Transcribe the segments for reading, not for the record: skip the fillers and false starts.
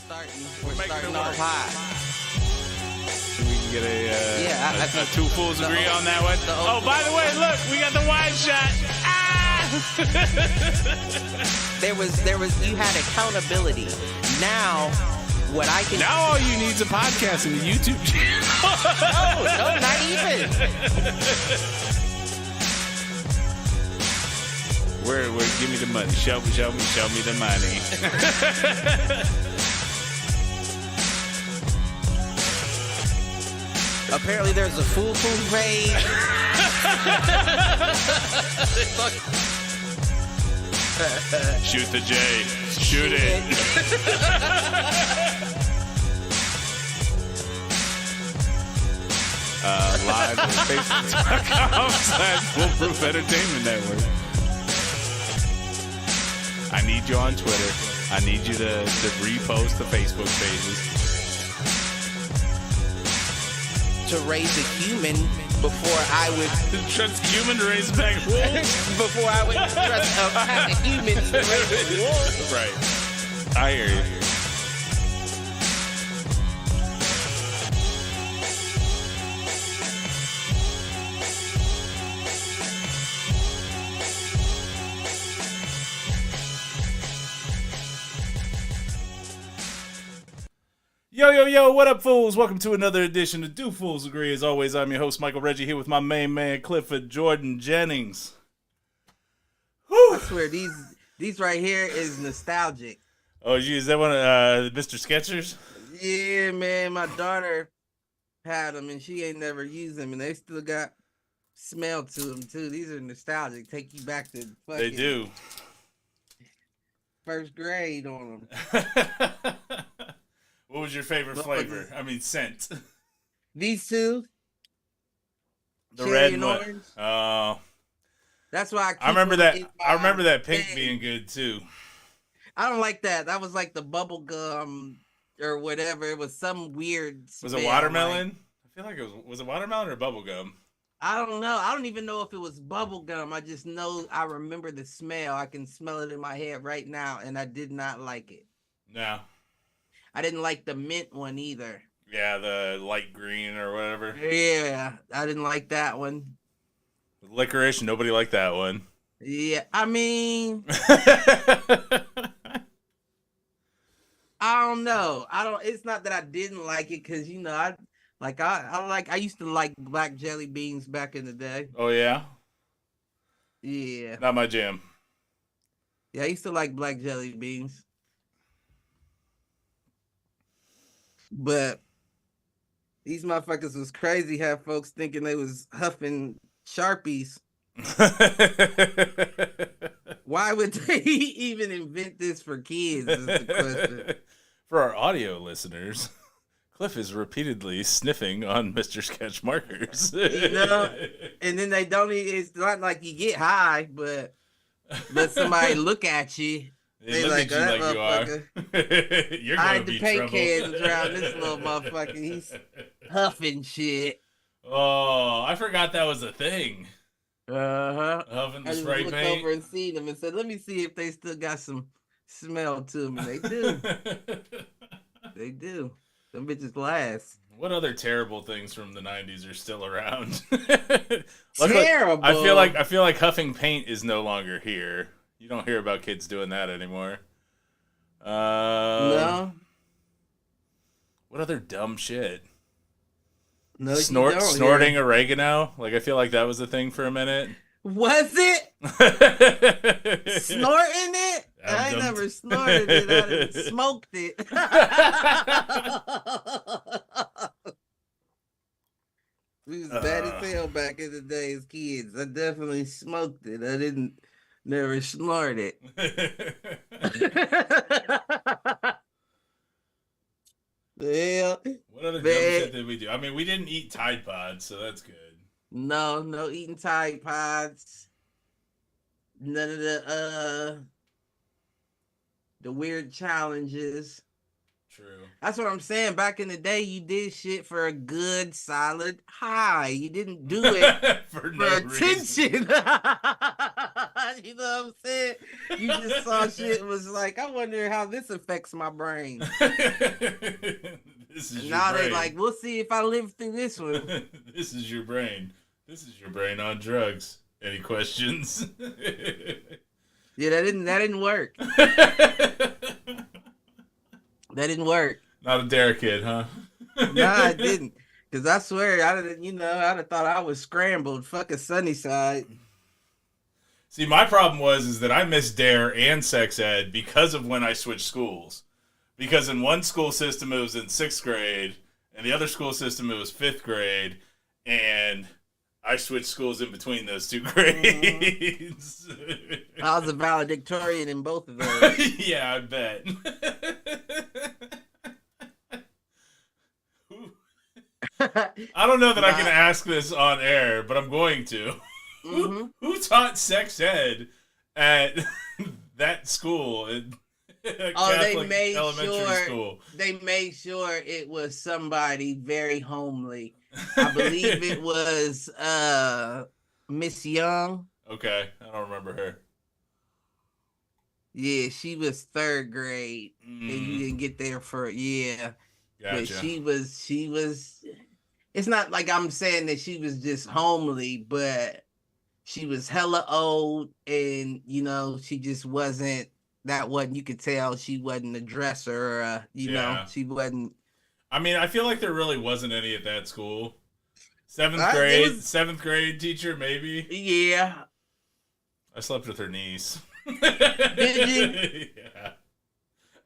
We're starting off high. We can get I a two fools agree on that one. Oh, by the way, look, we got the wide shot. Ah! There was you had accountability. Now what I can Now all you need is a podcast and a YouTube channel. No, not even. Where give me the money. Show me the money. Apparently there's a Foolproof page. Shoot the J. Shoot it. Live on Facebook.com/Foolproof Entertainment Network. I need you on Twitter. I need you to repost the Facebook pages. To raise a human before I would Trust a human to raise back wolves. before I would trust a human to raise a wolf. Right. I hear you. Yo, what up, fools? Welcome to another edition of Do Fools Agree. As always, I'm your host, Michael Reggie, here with my main man, Clifford Jordan Jennings. Whew. I swear, these right here is nostalgic. Oh, geez, is that one of Mr. Skechers? Yeah, man, my daughter had them, and she ain't never used them, and they still got smell to them, too. These are nostalgic. Take you back to fucking They do. first grade on them. What was your favorite flavor? I mean, scent. These two. The red one. Oh. That's why I remember that. I remember that pink being good too. I don't like that. That was like the bubble gum or whatever. It was some weird. Was it watermelon? I feel like it was it watermelon or bubble gum? I don't know. I don't even know if it was bubble gum. I just know I remember the smell. I can smell it in my head right now, and I did not like it. No. I didn't like the mint one either. Yeah, the light green or whatever. Yeah, I didn't like that one. Licorice, nobody liked that one. Yeah, I mean, I don't know. It's not that I didn't like it, because I used to like black jelly beans back in the day. Oh yeah. Yeah. Not my jam. Yeah, I used to like black jelly beans. But these motherfuckers was crazy, had folks thinking they was huffing Sharpies. Why would they even invent this for kids is the question. For our audio listeners, Cliff is repeatedly sniffing on Mr. Sketch markers. And then they don't even, it's not like you get high, but somebody look at you. They like, oh, that motherfucker. You're gonna I had be to paint trouble. cans around this little motherfucker. He's huffing shit. Oh, I forgot that was a thing. Huffing the spray looked paint. over and seen them and said, "Let me see if they still got some smell to them." And they do. They do. Them bitches last. What other terrible things from the 90s are still around? Terrible. I feel like huffing paint is no longer here. You don't hear about kids doing that anymore. No. What other dumb shit? No, snorting oregano? Like, I feel like that was a thing for a minute. Was it? Snorting it? I ain't never snorted it. I done smoked it. We was bad as hell back in the day as kids. I definitely smoked it. I didn't never snort it. Yeah. What other dumb shit did we do? I mean, we didn't eat Tide Pods, so that's good. No eating Tide Pods. None of the weird challenges. True. That's what I'm saying. Back in the day, you did shit for a good, solid high. You didn't do it For for no attention. reason. You know what I'm saying? You just saw shit and was like, I wonder how this affects my brain. This is And your now brain. they like, we'll see if I live through this one. This is your brain. This is your brain on drugs. Any questions? Yeah, that didn't work. That didn't work. Not a dare kid, huh? Nah, it didn't. Cause I swear, I'd have thought I was scrambled. Fucking Sunnyside. See, my problem is that I missed dare and sex ed because of when I switched schools. Because in one school system it was in 6th grade, and the other school system it was 5th grade, and I switched schools in between those 2 grades. I was a valedictorian in both of those. Yeah, I bet. I don't know that I can ask this on air, but I'm going to. Who taught sex ed at that school? Catholic elementary school. They made sure it was somebody very homely. I believe it was Miss Young. Okay, I don't remember her. Yeah, she was 3rd grade, and you didn't get there for Gotcha. But she was. It's not like I'm saying that she was just homely, but she was hella old, and she just wasn't. That wasn't. You could tell she wasn't a dresser. You know, she wasn't. I mean, I feel like there really wasn't any at that school. 7th grade teacher, maybe. Yeah. I slept with her niece. Did you? Yeah.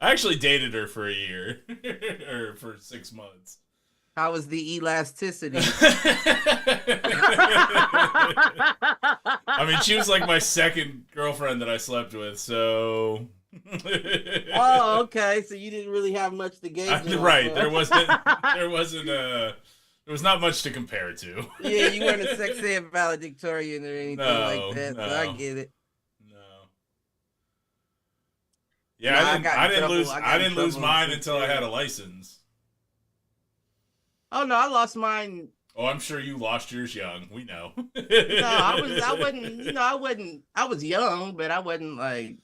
I actually dated her for a year, or for 6 months. How was the elasticity? I mean, she was like my second girlfriend that I slept with, so. Oh, okay. So you didn't really have much to gauge. Right. There was not much to compare to. Yeah, you weren't a sex ed valedictorian or anything like that. No. So I get it. No. Yeah, I didn't lose mine until I had a license. Oh no, I lost mine. Oh, I'm sure you lost yours young. We know. No, I wasn't. I was young, but I wasn't like,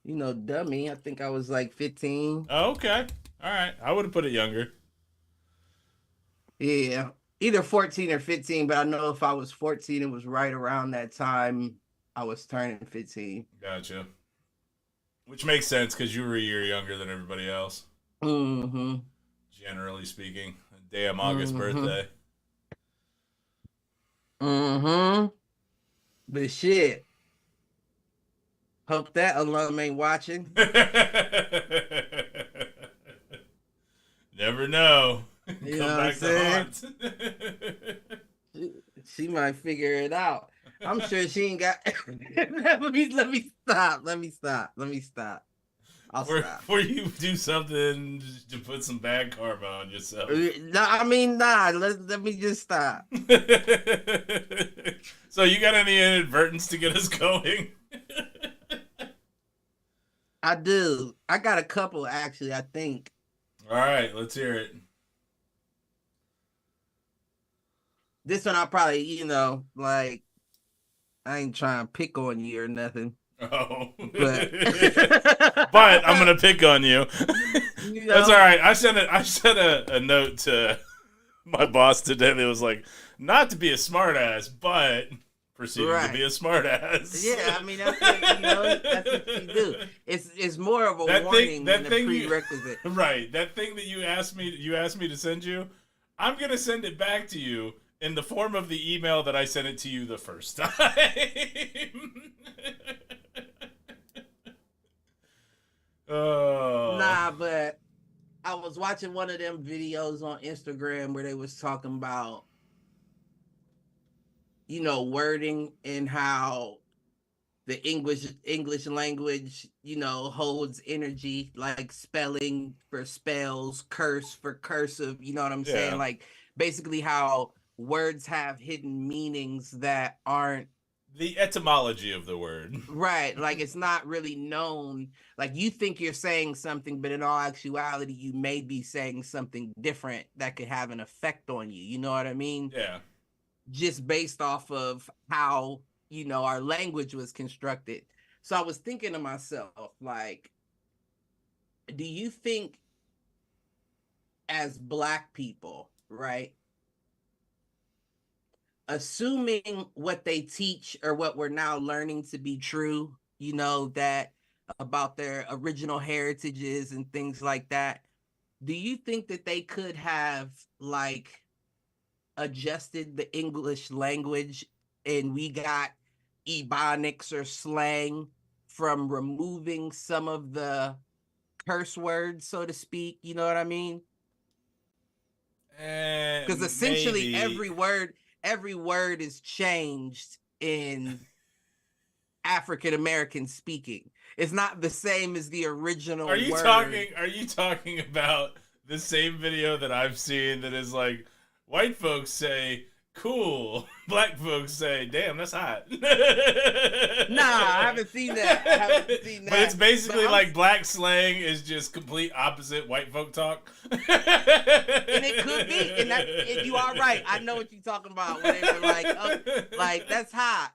dummy. I think I was like 15. Oh, okay. All right. I would have put it younger. Yeah, either 14 or 15. But I know if I was 14, it was right around that time I was turning 15. Gotcha. Which makes sense because you were a year younger than everybody else. Mm-hmm. Generally speaking, a damn August birthday. Mm-hmm. But shit. Hope that alum ain't watching. Never know. You Come know back to haunt. She might figure it out. I'm sure she ain't got. Let me stop. I'll stop. Before you do something to put some bad karma on yourself. Nah. Let me just stop. So you got any inadvertence to get us going? I do. I got a couple actually. I think. All right, let's hear it. This one I probably, like, I ain't trying to pick on you or nothing. Oh, but I'm gonna pick on you. That's all right. I sent a note to my boss today that was like, not to be a smartass, but proceeding to be a smartass. Yeah, I mean that's what you do. It's more of a warning than a prerequisite. Right. That thing that you asked me to send you, I'm gonna send it back to you in the form of the email that I sent it to you the first time. Oh. Nah, but I was watching one of them videos on Instagram where they was talking about, wording and how the English language, holds energy, like spelling for spells, curse for cursive, you know what I'm saying? Like basically how words have hidden meanings that aren't The etymology of the word. Right. Like it's not really known. Like you think you're saying something, but in all actuality, you may be saying something different that could have an effect on you. You know what I mean? Yeah. Just based off of how, our language was constructed. So I was thinking to myself, like, do you think as Black people, right? Assuming what they teach or what we're now learning to be true, that about their original heritages and things like that, do you think that they could have like adjusted the English language and we got ebonics or slang from removing some of the curse words, so to speak? You know what I mean? Because essentially Maybe. every word is changed in African American speaking. It's not the same as the original word. Are you talking about the same video that I've seen that is like white folks say cool, black folks say damn that's hot. Nah, I haven't seen that. But it's basically like black slang is just complete opposite white folk talk. And it could be, and you are right. I know what you're talking about. When they were like, oh, like that's hot,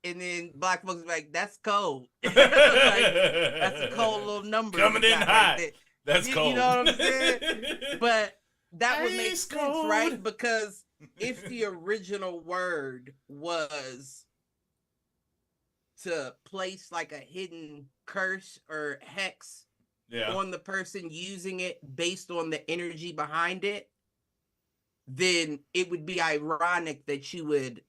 and then black folks are like, that's cold. Like, that's a cold little number Coming in hot. Right, that's cold. You know what I'm saying? But that would make Ice sense, cold. right? Because if the original word was to place like a hidden curse or hex on the person using it based on the energy behind it, then it would be ironic that you would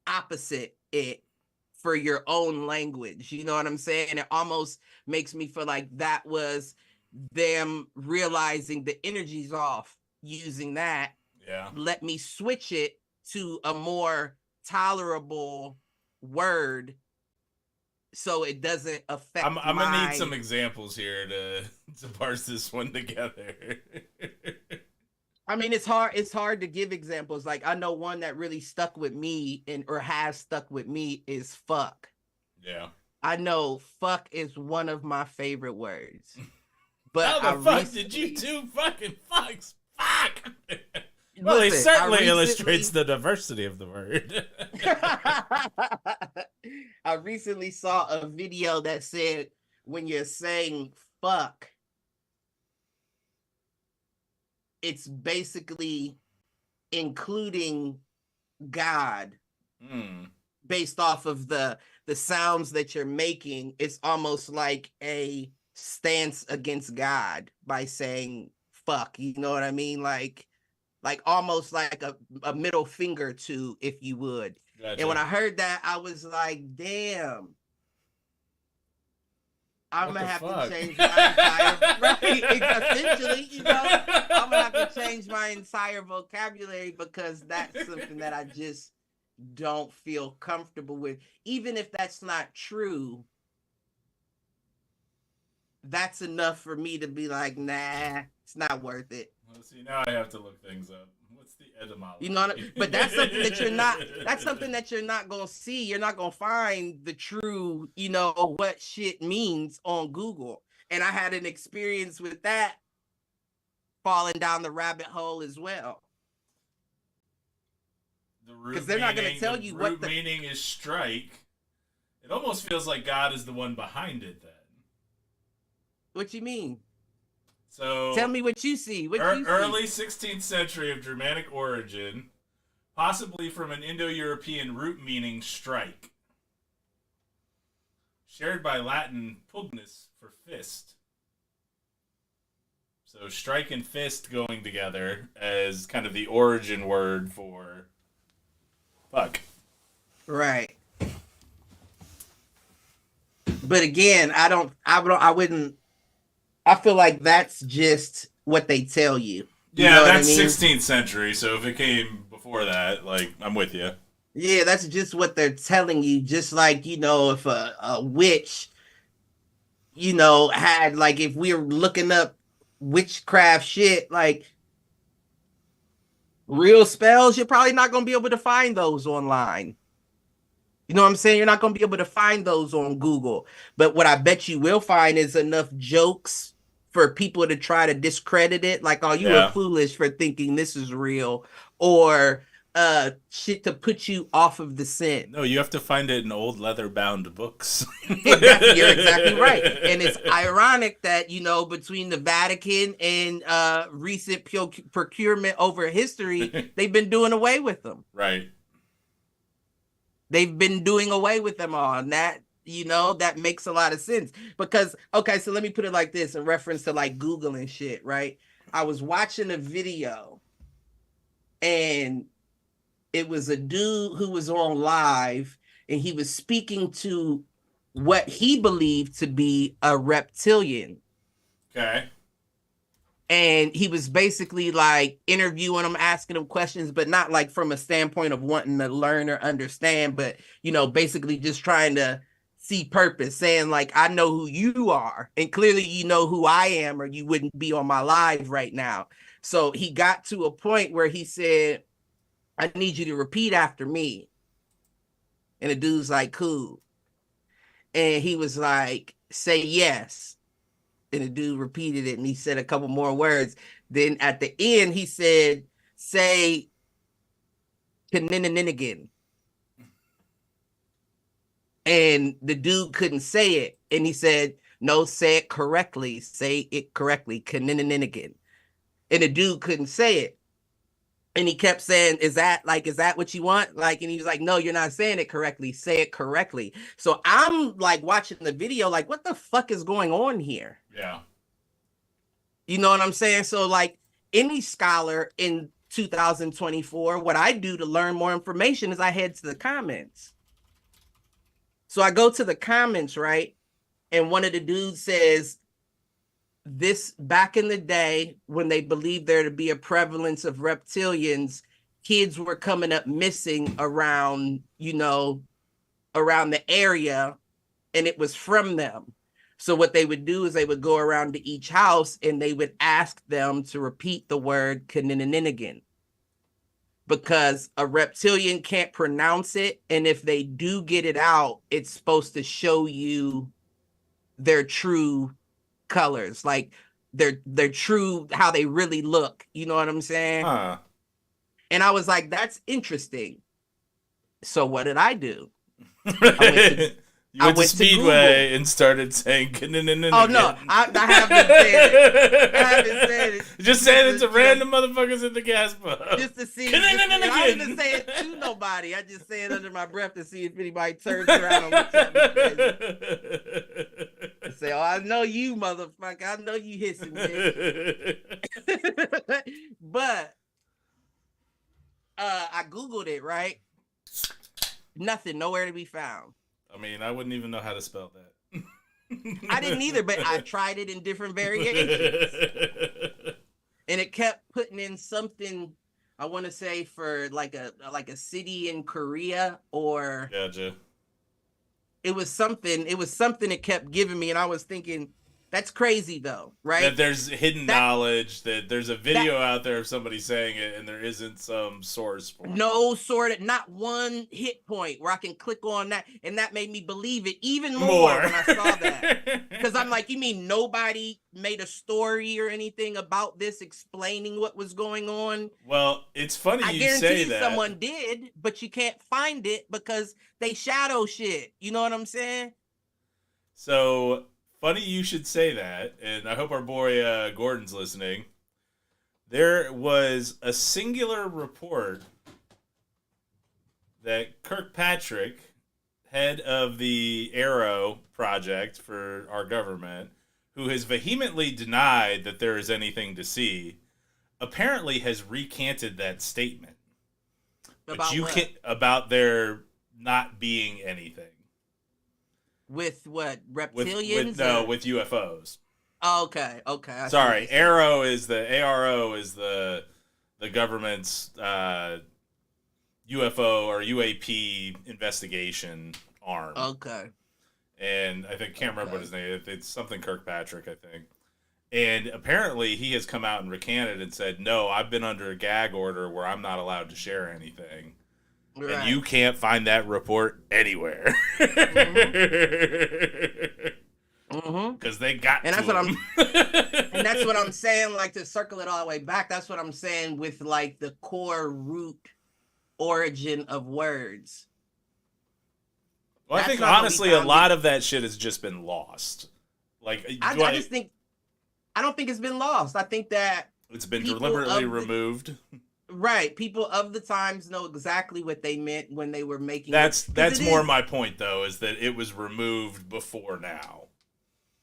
opposite it for your own language. You know what I'm saying? It almost makes me feel like that was them realizing the energy's off using that. Yeah. Let me switch it to a more tolerable word so it doesn't affect I'm gonna need some examples here to parse this one together. I mean, it's hard to give examples. Like I know one that really stuck with me or has stuck with me is fuck. Yeah. I know fuck is one of my favorite words. But how the fuck did you two fucking fucks? Fuck! Well, Listen, it certainly illustrates the diversity of the word. I recently saw a video that said when you're saying fuck, it's basically including God based off of the sounds that you're making. It's almost like a stance against God by saying fuck. You know what I mean? Like almost like a middle finger to, if you would. Gotcha. And when I heard that, I was like, damn. I'm gonna have to change my entire essentially, I'm gonna have to change my entire vocabulary because that's something that I just don't feel comfortable with. Even if that's not true, that's enough for me to be like, nah, it's not worth it. Well, see, now I have to look things up. What's the etymology? You know, but that's something that you're not. That's something that you're not gonna see. You're not gonna find the true, what shit means on Google. And I had an experience with that, falling down the rabbit hole as well. Because they're not gonna tell you what the meaning is. Strike. It almost feels like God is the one behind it. Then. What you mean? So tell me what you see. Early 16th century of Germanic origin, possibly from an Indo-European root meaning strike. Shared by Latin pugnus for fist. So strike and fist going together as kind of the origin word for fuck. Right. But again, I wouldn't. I feel like that's just what they tell you. Yeah, that's 16th century. So if it came before that, like, I'm with you. Yeah, that's just what they're telling you. Just like, if a witch, had, like, if we were looking up witchcraft shit, like, real spells, you're probably not going to be able to find those online. You know what I'm saying? You're not going to be able to find those on Google. But what I bet you will find is enough jokes for people to try to discredit it. Like, oh, you were Yeah. foolish for thinking this is real. Or shit to put you off of the scent. No, you have to find it in old leather-bound books. You're exactly right. And it's ironic that, between the Vatican and recent procurement over history, they've been doing away with them. Right. They've been doing away with them all. And that makes a lot of sense. Because, okay, so let me put it like this in reference to like Google and shit, right? I was watching a video and it was a dude who was on live and he was speaking to what he believed to be a reptilian. Okay. And he was basically like interviewing him, asking him questions, but not like from a standpoint of wanting to learn or understand, but, basically just trying to see purpose, saying like, I know who you are. And clearly, you know who I am, or you wouldn't be on my live right now. So he got to a point where he said, I need you to repeat after me. And the dude's like, cool. And he was like, say yes. And the dude repeated it and he said a couple more words. Then at the end, he said, say again. And the dude couldn't say it. And he said, no, say it correctly. Say it correctly. again. And the dude couldn't say it. And he kept saying, is that what you want? Like, and he was like, no, you're not saying it correctly. Say it correctly. So I'm like watching the video, like, what the fuck is going on here? Yeah. You know what I'm saying? So like any scholar in 2024, what I do to learn more information is I head to the comments. So I go to the comments, right? And one of the dudes says, this back in the day when they believed there to be a prevalence of reptilians, kids were coming up missing around the area, and it was from them. So what they would do is they would go around to each house and they would ask them to repeat the word again, because a reptilian can't pronounce it, and if they do get it out, it's supposed to show you their true colors, like their true, how they really look. You know what I'm saying? Huh. And I was like, that's interesting. So what did I do? You went to Speedway and started saying oh no, I haven't said it. I haven't said it. Just saying it to random motherfuckers at the gas pump. Just to see. I didn't say it to nobody. I just say it under my breath to see if anybody turns around and looks at me. I say, oh, I know you, motherfucker. I know you hissing me. But I Googled it, right? Nothing, nowhere to be found. I mean, I wouldn't even know how to spell that. I didn't either, but I tried it in different variations. And it kept putting in something, I want to say, for like a city in Korea, or Gotcha. It was something it kept giving me, and I was thinking, that's crazy though, right? That there's hidden knowledge, that there's a video out there of somebody saying it and there isn't some source for it. No sort of, not one hit point where I can click on that, and that made me believe it even more when I saw that. Because I'm like, you mean nobody made a story or anything about this explaining what was going on? Well, it's funny you say that. I guarantee someone did, but you can't find it because they shadow shit. You know what I'm saying? So funny you should say that, and I hope our boy Gordon's listening. There was a singular report that Kirkpatrick, head of the Arrow project for our government, who has vehemently denied that there is anything to see, apparently has recanted that statement. About there not being anything. With what? Reptilians? With UFOs. Oh, okay. Sorry, ARO is the government's UFO or UAP investigation arm. Okay. And I can't remember what his name is. It's something Kirkpatrick, I think. And apparently he has come out and recanted and said, no, I've been under a gag order where I'm not allowed to share anything. And you can't find that report anywhere. Because they got and that's to what them. and that's what I'm saying, like, to circle it all the way back, that's what I'm saying with, like, the core root origin of words. Well, I think, honestly, a lot of that shit has just been lost. Like, I don't think it's been lost. I think that it's been deliberately removed. Right. People of the times know exactly what they meant when they were making That's more my point, though, is that it was removed before now.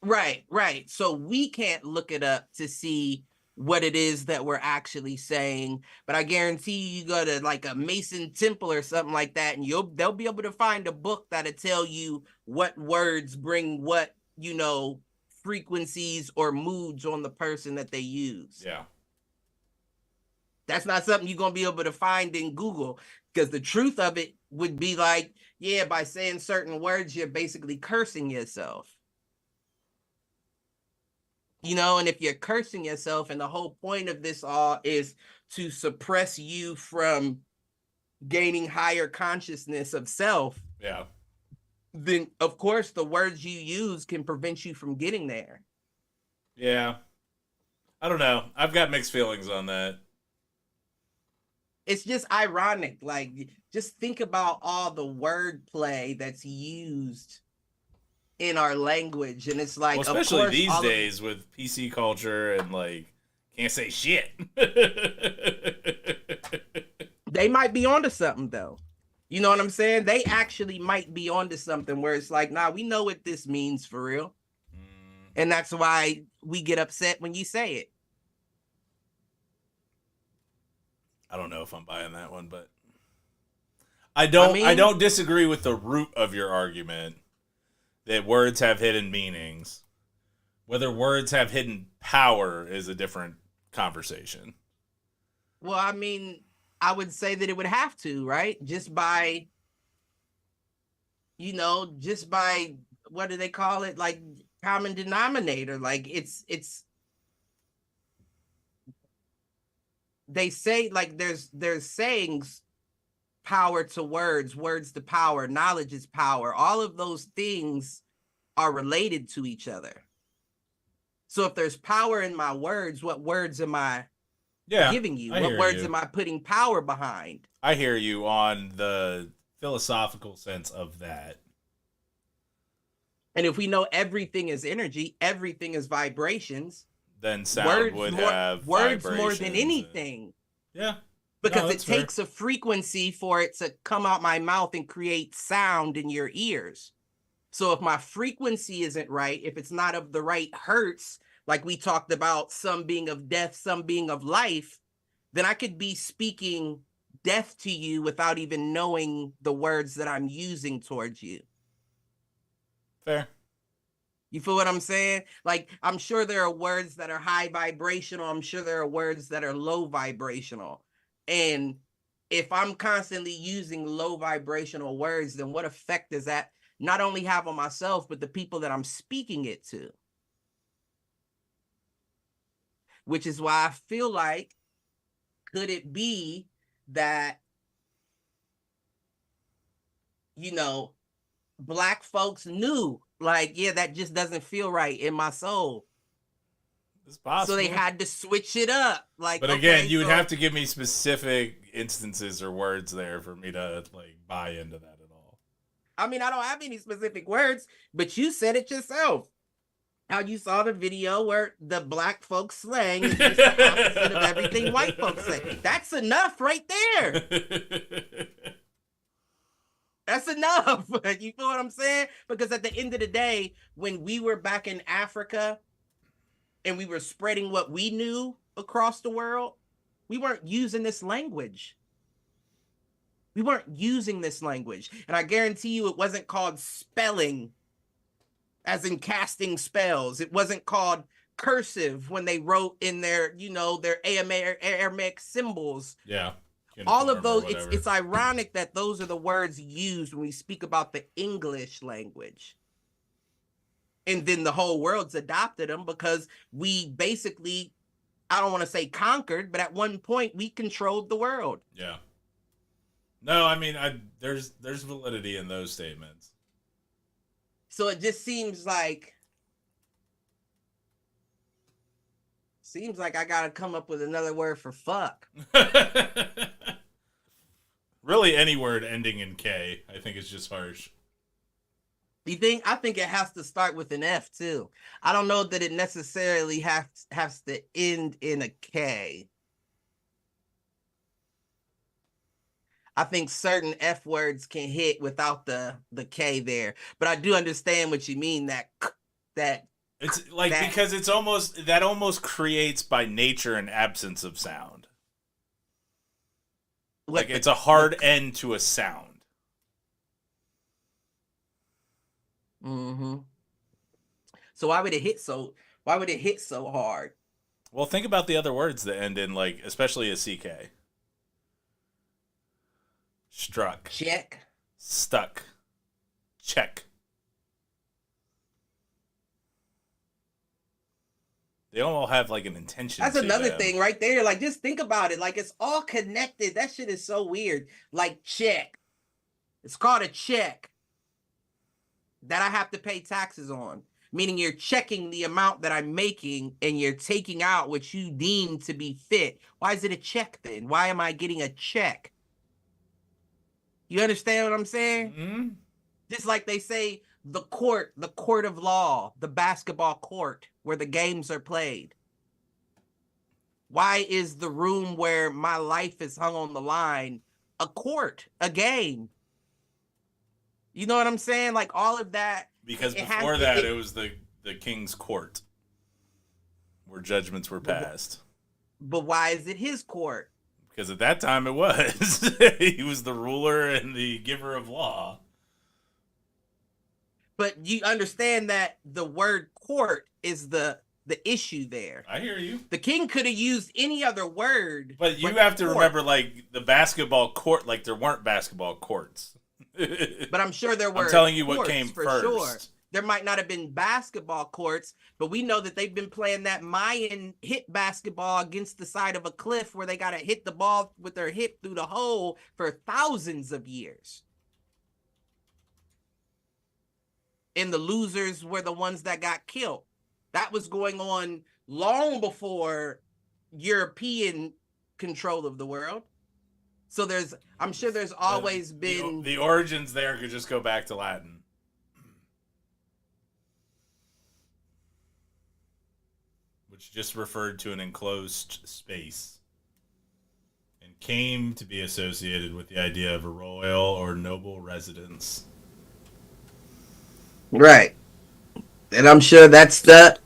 Right. So we can't look it up to see what it is that we're actually saying, but I guarantee you go to like a Mason temple or something like that, and they'll be able to find a book that'll tell you what words bring what, frequencies or moods on the person that they use. Yeah. That's not something you're going to be able to find in Google, because the truth of it would be like, yeah, by saying certain words, you're basically cursing yourself. And if you're cursing yourself, and the whole point of this all is to suppress you from gaining higher consciousness of self, yeah, then of course the words you use can prevent you from getting there. Yeah. I don't know. I've got mixed feelings on that. It's just ironic. Like, just think about all the wordplay that's used in our language, and it's like, well, especially these days with PC culture and like can't say shit. They might be onto something, though. You know what I'm saying? They actually might be onto something where it's like, nah, we know what this means for real, and that's why we get upset when you say it. I don't know if I'm buying that one, but I don't disagree with the root of your argument. That words have hidden meanings. Whether words have hidden power is a different conversation. Well, I mean, I would say that it would have to, right? Just by, what do they call it? Like, common denominator. Like, it's they say, like, there's sayings, power to words, words to power, knowledge is power. All of those things are related to each other. So if there's power in my words, what words am I giving you? What words am I putting power behind? I hear you on the philosophical sense of that. And if we know everything is energy, everything is vibrations, then sound would have words more than anything. Yeah. Because it takes a frequency for it to come out my mouth and create sound in your ears. So if my frequency isn't right, if it's not of the right hertz, like we talked about, some being of death, some being of life, then I could be speaking death to you without even knowing the words that I'm using towards you. Fair. You feel what I'm saying? Like, I'm sure there are words that are high vibrational. I'm sure there are words that are low vibrational. And if I'm constantly using low vibrational words, then what effect does that not only have on myself, but the people that I'm speaking it to? Which is why I feel like, could it be that, Black folks knew, like, yeah, that just doesn't feel right in my soul. It's possible. So they had to switch it up. Like, but again, you would have to give me specific instances or words there for me to like buy into that at all. I mean, I don't have any specific words, but you said it yourself. How you saw the video where the Black folks slang is just the opposite of everything white folks say. That's enough right there. That's enough. You feel what I'm saying? Because at the end of the day, when we were back in Africa and we were spreading what we knew across the world, we weren't using this language. We weren't using this language. And I guarantee you it wasn't called spelling, as in casting spells. It wasn't called cursive when they wrote in their, their Aramaic symbols. Yeah. All of those, it's ironic that those are the words used when we speak about the English language. And then the whole world's adopted them because we basically, I don't want to say conquered, but at one point we controlled the world. Yeah. No, I mean, there's validity in those statements. So it just seems like I gotta come up with another word for fuck. Really, any word ending in K, I think, is just harsh. You think? I think it has to start with an F too. I don't know that it necessarily has to end in a K. I think certain F words can hit without the K there, but I do understand what you mean. That It's like because it's almost creates by nature an absence of sound. Like it's a hard end to a sound. Mm-hmm. So why would it hit so hard? Well, think about the other words that end in like, especially a CK. Struck. Check. Stuck. Check. They all have like an intention. That's another thing right there. Like, just think about it. Like, it's all connected. That shit is so weird. Like, check. It's called a check that I have to pay taxes on. Meaning you're checking the amount that I'm making and you're taking out what you deem to be fit. Why is it a check then? Why am I getting a check? You understand what I'm saying? Mm-hmm. Just like they say, the court of law, the basketball court where the games are played. Why is the room where my life is hung on the line a court, a game? You know what I'm saying? Like all of that. Because before that, it was the king's court where judgments were passed. But why is it his court? Because at that time it was. He was the ruler and the giver of law. But you understand that the word court is the issue there. I hear you. The king could have used any other word. But you have to remember, like, the basketball court, like, there weren't basketball courts. But I'm sure there were. I'm telling you what came first. Sure. There might not have been basketball courts, but we know that they've been playing that Mayan hit basketball against the side of a cliff where they got to hit the ball with their hip through the hole for thousands of years. And the losers were the ones that got killed. That was going on long before European control of the world. So I'm sure there's always been... The origins there could just go back to Latin. Which just referred to an enclosed space. And came to be associated with the idea of a royal or noble residence. Right. And I'm sure that's the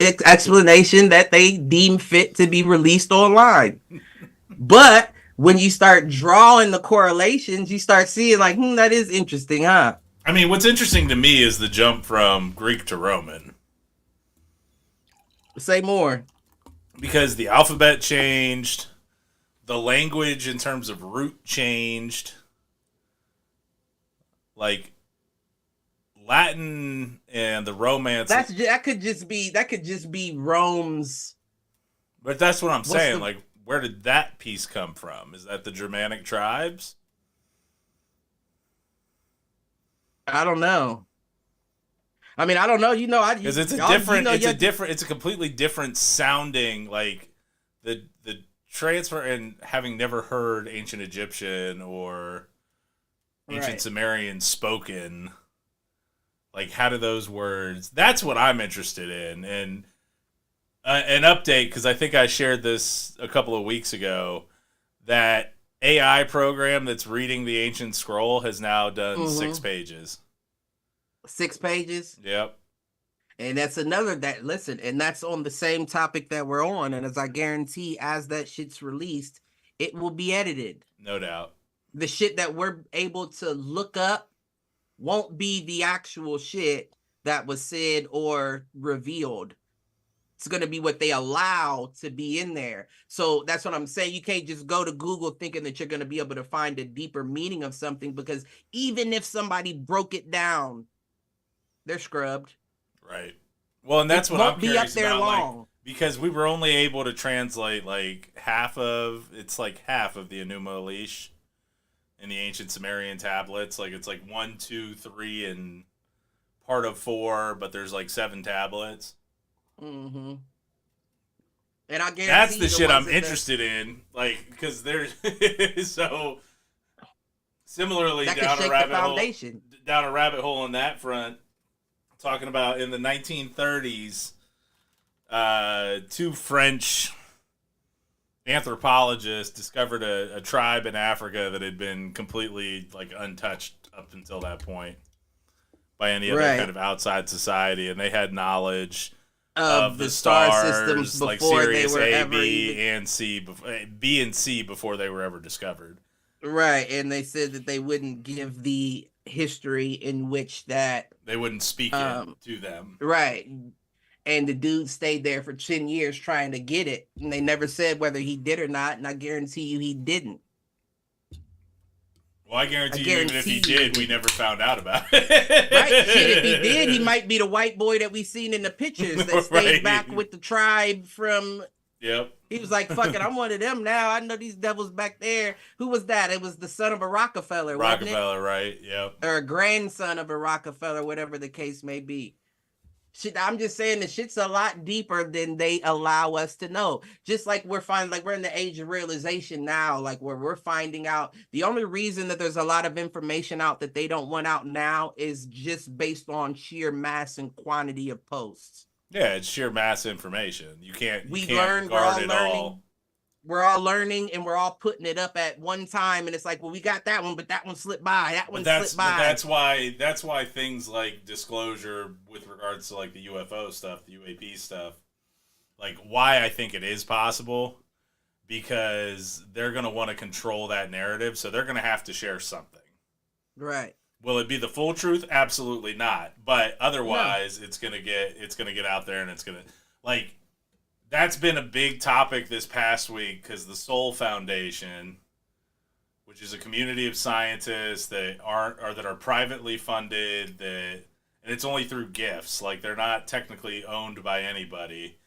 explanation that they deem fit to be released online. But when you start drawing the correlations, you start seeing like, that is interesting, huh? I mean, what's interesting to me is the jump from Greek to Roman. Say more. Because the alphabet changed, the language in terms of root changed. Like Latin and the Romance. That could just be Rome's. But that's what I'm saying. Like, where did that piece come from? Is that the Germanic tribes? I don't know. I mean, I don't know. You know, because it's a completely different sounding. Like the transfer, and having never heard ancient Egyptian or ancient Sumerian spoken. Like, how do those words... That's what I'm interested in. And an update, because I think I shared this a couple of weeks ago, that AI program that's reading the ancient scroll has now done 6 pages. 6 pages? Yep. And that's and that's on the same topic that we're on. And as I guarantee, as that shit's released, it will be edited. No doubt. The shit that we're able to look up won't be the actual shit that was said or revealed. It's going to be what they allow to be in there. So that's what I'm saying. You can't just go to Google thinking that you're going to be able to find a deeper meaning of something, because even if somebody broke it down, they're scrubbed. Right. Well, and that's what I'm curious about. Like, because we were only able to translate like half of the Enuma Elish in the ancient Sumerian tablets. Like it's like 1, 2, 3, and part of 4, but there's like 7 tablets. Mm-hmm. And I guarantee that's the shit I'm interested in, like because there's so similarly down a rabbit hole on that front. Talking about in the 1930s, 2 French anthropologists discovered a tribe in Africa that had been completely like untouched up until that point by any other kind of outside society, and they had knowledge of the star systems before like Sirius they were A, B, and C, B and C before they were ever discovered. Right, and they said that they wouldn't give the history in which that they wouldn't speak it to them. Right. And the dude stayed there for 10 years trying to get it, and they never said whether he did or not, and I guarantee you he didn't. Well, I guarantee you even if he did, we never found out about it. Right, shit, if he did, he might be the white boy that we seen in the pictures that stayed back with the tribe from... Yep. He was like, fuck it, I'm one of them now. I know these devils back there. Who was that? It was the son of a Rockefeller, wasn't it? Rockefeller, right, yep. Or a grandson of a Rockefeller, whatever the case may be. Shit, I'm just saying the shit's a lot deeper than they allow us to know. Just like we're in the age of realization now, like where we're finding out the only reason that there's a lot of information out that they don't want out now is just based on sheer mass and quantity of posts. Yeah, it's sheer mass information. You can't guard it all. We're all learning and we're all putting it up at one time, and it's like, well, we got that one, but that one slipped by. That one slipped by. But that's why things like disclosure with regards to like the UFO stuff, the UAP stuff, like why I think it is possible, because they're gonna want to control that narrative, so they're gonna have to share something. Right. Will it be the full truth? Absolutely not. But otherwise, it's gonna get out there, and it's gonna like. That's been a big topic this past week because the Soul Foundation, which is a community of scientists that are privately funded, and it's only through gifts, like they're not technically owned by anybody.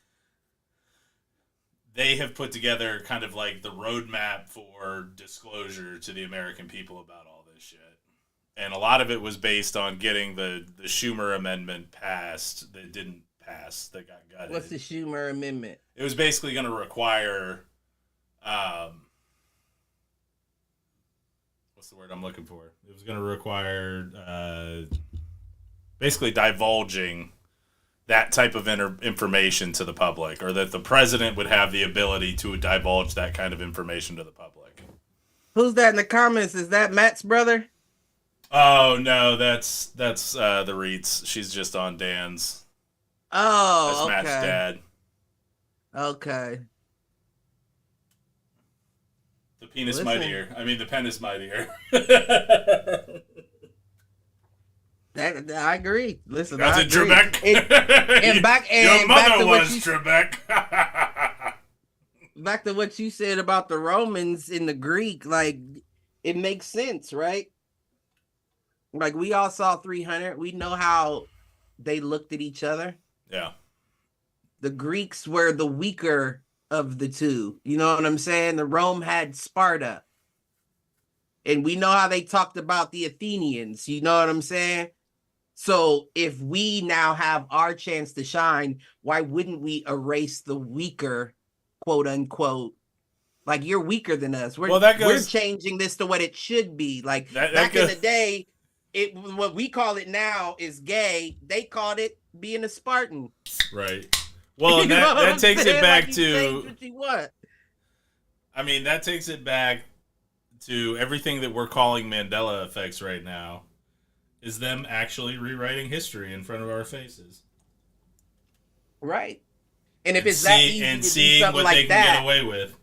They have put together kind of like the roadmap for disclosure to the American people about all this shit. And a lot of it was based on getting the Schumer amendment passed that didn't pass, that got gutted. What's the Schumer amendment? It was basically going to require, what's the word I'm looking for? It was going to require basically divulging that type of information to the public, or that the president would have the ability to divulge that kind of information to the public. Who's that in the comments? Is that Matt's brother? Oh, no, that's the Reeds. She's just on Dan's. Oh, that's okay. Matt's dad. Okay. The penis mightier. I mean, the pen is mightier. I agree. Listen, that's a Trebek. Your mother was Trebek. Back to what you said about the Romans in the Greek, like it makes sense, right? Like we all saw 300. We know how they looked at each other. Yeah. The Greeks were the weaker of the two. You know what I'm saying? The Rome had Sparta. And we know how they talked about the Athenians. You know what I'm saying? So if we now have our chance to shine, why wouldn't we erase the weaker, quote unquote? Like you're weaker than us. We're changing this to what it should be. Like back in the day, what we call it now is gay. They called it being a Spartan. Right. Well, and that takes it back to. I mean, that takes it back to everything that we're calling Mandela effects right now. Is them actually rewriting history in front of our faces. Right. And if it's that easy to do something like that, get away with.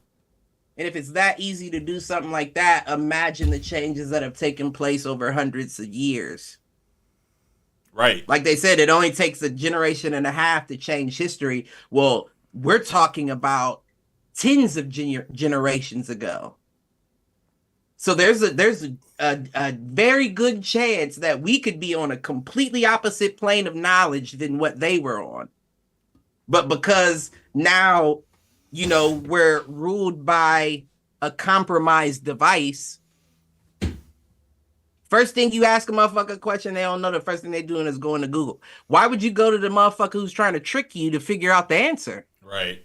And if it's that easy to do something like that, imagine the changes that have taken place over hundreds of years. Right. Like they said, it only takes a generation and a half to change history. Well, we're talking about tens of generations ago. So there's a very good chance that we could be on a completely opposite plane of knowledge than what they were on. But because now, we're ruled by a compromised device. First thing you ask a motherfucker a question, they don't know. The first thing they're doing is going to Google. Why would you go to the motherfucker who's trying to trick you to figure out the answer? Right.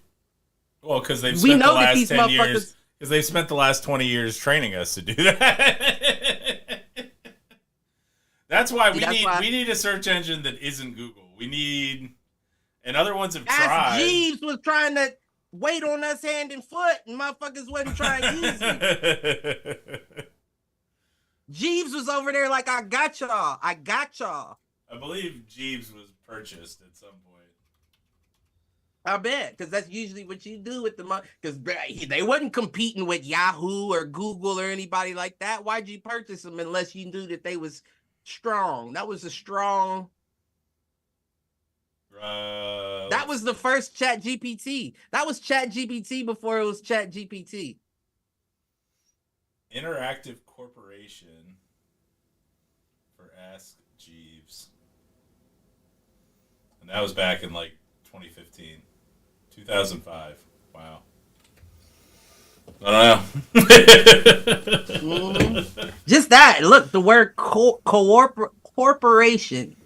Well, because they've We spent the know that last these 10 years. motherfuckers. Because they've spent the last 20 years training us to do that. That's why we need a search engine that isn't Google. We need, and other ones have tried. Jeeves was trying to wait on us hand and foot, and motherfuckers wasn't trying to use it. Jeeves was over there like, I got y'all. I believe Jeeves was purchased at some point. I bet, because that's usually what you do with the because they wasn't competing with Yahoo or Google or anybody like that. Why'd you purchase them unless you knew that they was strong? That was a strong. That was the first Chat GPT. That was Chat GPT before it was Chat GPT. Interactive Corporation for Ask Jeeves. And that was back in like 2015. 2005. Wow. I don't know. Just that. Look, the word corporation.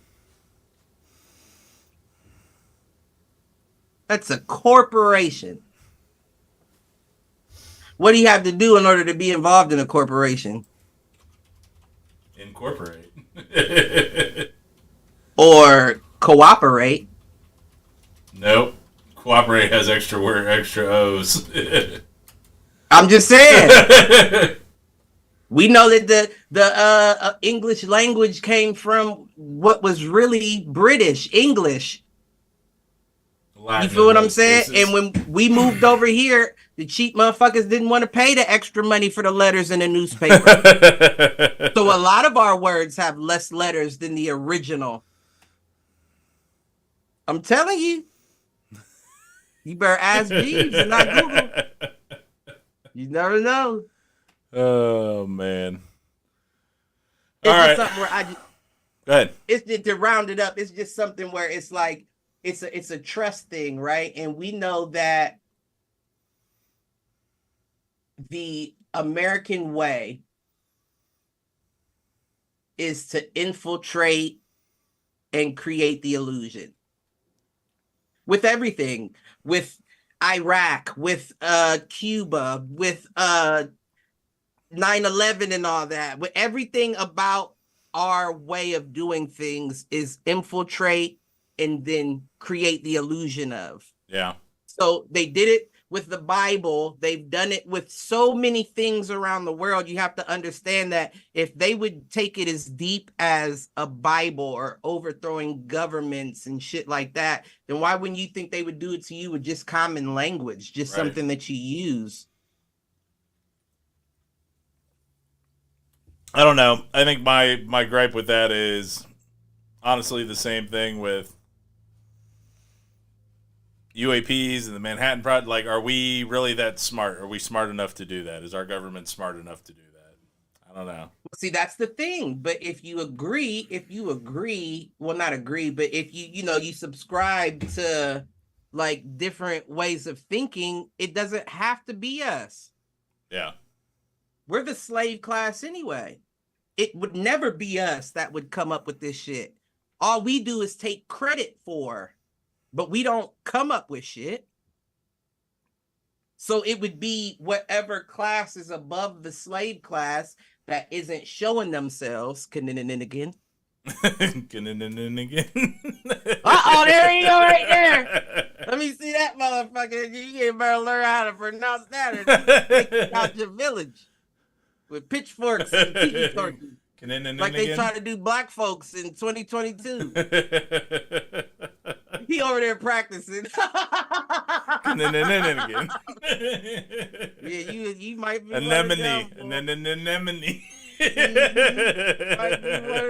That's a corporation. What do you have to do in order to be involved in a corporation? Incorporate. Or cooperate. Nope. Cooperate has extra O's. I'm just saying. We know that the English language came from what was really British English. Latin, you feel what I'm saying? Cases. And when we moved over here, the cheap motherfuckers didn't want to pay the extra money for the letters in the newspaper. So a lot of our words have less letters than the original. I'm telling you. You better ask Jeeves and not Google. You never know. Oh, man. It's just something where Go ahead. It's just, to round it up, it's just something where it's like, it's a trust thing, right? And we know that the American way is to infiltrate and create the illusion. With everything, with Iraq, with Cuba, with 9/11 and all that, with everything about our way of doing things is infiltrate and then create the illusion of. Yeah. So they did it with the Bible. They've done it with so many things around the world. You have to understand that if they would take it as deep as a Bible or overthrowing governments and shit like that, then why wouldn't you think they would do it to you with just common language, just something that you use? I don't know. I think my gripe with that is honestly the same thing with UAPs and the Manhattan Project. Like, are we really that smart? Are we smart enough to do that? Is our government smart enough to do that? I don't know. See, that's the thing. But if you agree, well, not agree, but if you subscribe to like different ways of thinking, it doesn't have to be us. Yeah. We're the slave class anyway. It would never be us that would come up with this shit. All we do is take credit for, but we don't come up with shit. So it would be whatever class is above the slave class that isn't showing themselves. Again. Uh-oh, there you go right there. Let me see that motherfucker. You better learn how to pronounce that or take out your village with pitchforks and tiki torches. Like they try to do black folks in 2022. He over there practicing. Again. Yeah, you might be anemone. Might be one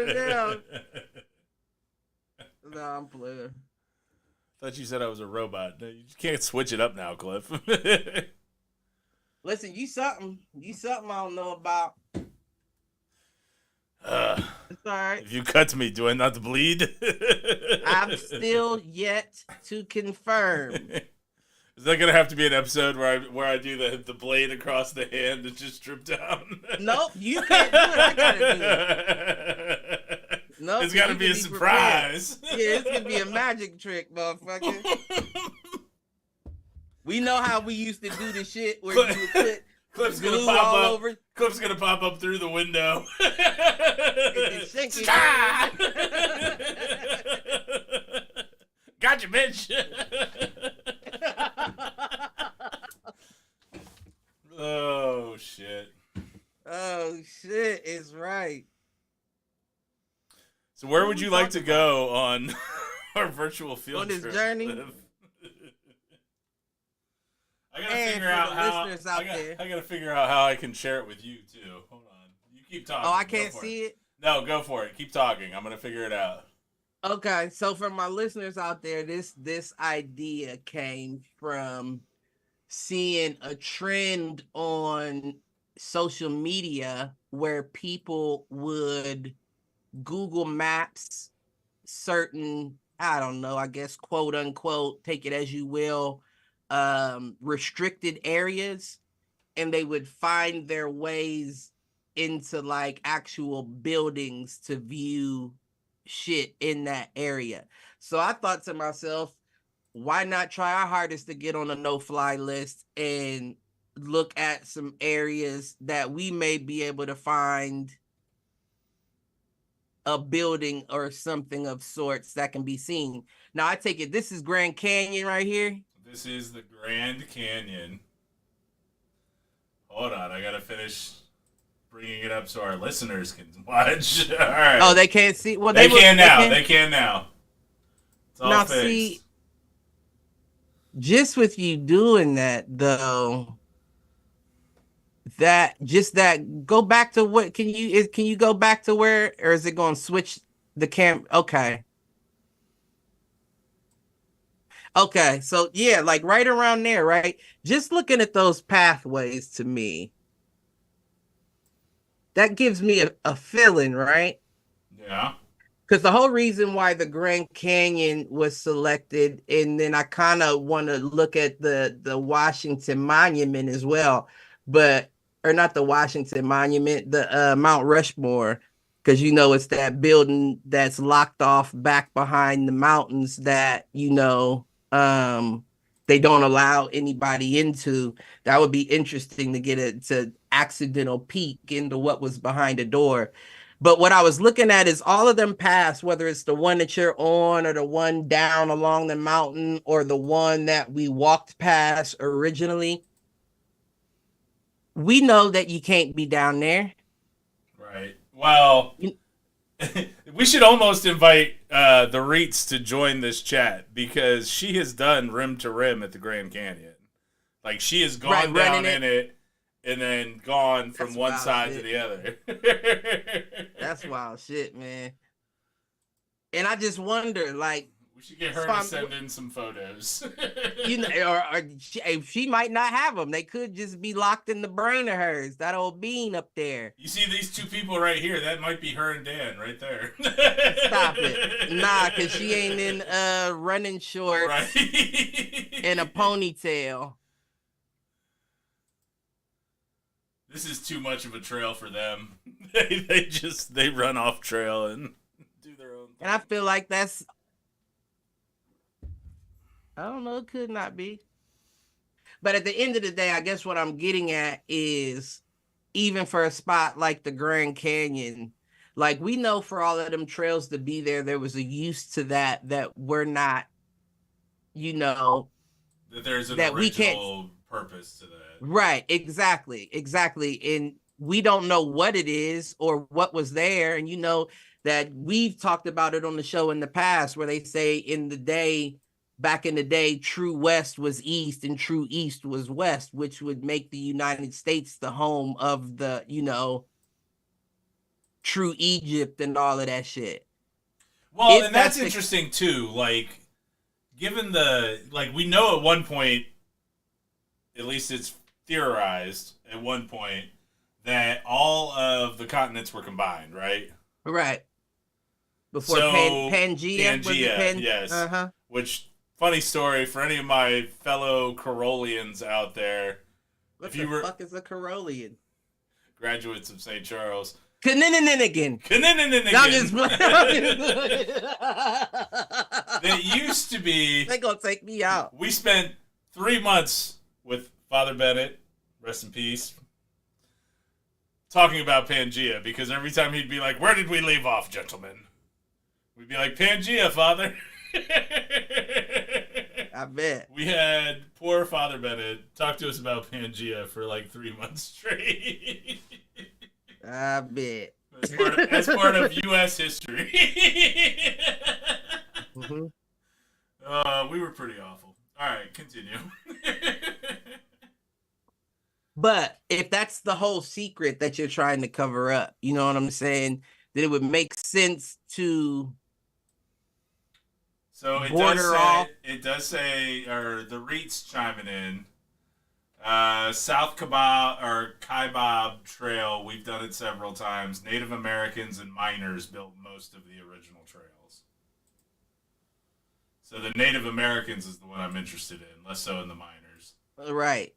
of them. No, I'm playing. Thought you said I was a robot. You can't switch it up now, Cliff. Listen, you something I don't know about. It's all right. If you cut me, do I not bleed? I'm still yet to confirm. Is that gonna have to be an episode where I do the blade across the hand and just drip down? Nope, you can't do it. I gotta do it. Nope, it's gotta be a surprise. Yeah, it's gonna be a magic trick, motherfucker. We know how we used to do the shit where you would put Clip's glue gonna pop all up. over. Clip's gonna pop up through the window. Gotcha, bitch. Oh shit. Oh shit, it's right. So where would you like to go on our virtual field on this trip? journey? I gotta figure out how. I gotta figure out how I can share it with you too. Hold on. You keep talking. Oh, I can't see it. No, go for it. Keep talking. I'm gonna figure it out. Okay, so for my listeners out there, this idea came from seeing a trend on social media where people would Google Maps certain, I don't know, I guess, quote unquote, take it as you will, restricted areas, and they would find their ways into like actual buildings to view shit in that area. So I thought to myself, why not try our hardest to get on a no-fly list and look at some areas that we may be able to find a building or something of sorts that can be seen. Now, I take it this is Grand Canyon right here. This is the Grand Canyon. Hold on, I gotta finish bringing it up so our listeners can watch. All right. Oh, they can't see. Well, they can now. They can now. It's all now, fixed. see, just with you doing that, though, go back to what? Can you go back to where, or is it going to switch the cam? Okay. Okay, so yeah, like right around there, right? Just looking at those pathways to me, that gives me a feeling, right? Yeah. Because the whole reason why the Grand Canyon was selected, and then I kind of want to look at the Washington Monument as well, or not the Washington Monument, the Mount Rushmore, because it's that building that's locked off back behind the mountains that they don't allow anybody into. That would be interesting to get to accidental peek into what was behind the door. But what I was looking at is all of them paths, whether it's the one that you're on or the one down along the mountain or the one that we walked past originally. We know that you can't be down there. Right. Well, we should almost invite the REITs to join this chat because she has done rim to rim at the Grand Canyon. Like, she has gone down in it and then gone from one side to the other. That's wild shit, man. And I just wonder, like, we should get her to send in some photos. or she might not have them. They could just be locked in the brain of hers. That old bean up there. You see these two people right here? That might be her and Dan right there. Stop it. Nah, because she ain't in running shorts and a ponytail. This is too much of a trail for them. They run off trail and do their own thing. And I feel like that's, I don't know, it could not be. But at the end of the day, I guess what I'm getting at is, even for a spot like the Grand Canyon, like, we know for all of them trails to be there was a use to that we're not, that there's an original purpose to that. Right, exactly. And we don't know what it is or what was there. And that we've talked about it on the show in the past, where they say back in the day, true West was East and true East was West, which would make the United States the home of the, true Egypt and all of that shit. Well, and that's interesting too. Like, given we know at one point, at least it's theorized at one point, that all of the continents were combined, right? Right. Before Pangea, yes. Uh-huh. Which funny story for any of my fellow Corollians out there. What If you were fuck is a Corollian? Graduates of St. Charles. Knininninigan. Knininninigan. I'm just They used to be. They gonna take me out. We spent 3 months with Father Bennett, rest in peace, talking about Pangea, because every time he'd be like, "Where did we leave off, gentlemen?" We'd be like, "Pangea, Father." I bet. We had poor Father Bennett talk to us about Pangea for like 3 months straight. I bet. As part of U.S. history. Mm-hmm. We were pretty awful. All right, continue. But if that's the whole secret that you're trying to cover up, you know what I'm saying? Then it would make sense to So it border off. It does say, or the REIT's chiming in. South Kaibab Trail, we've done it several times. Native Americans and miners built most of the original trails. So the Native Americans is the one I'm interested in, less so in the miners. Right.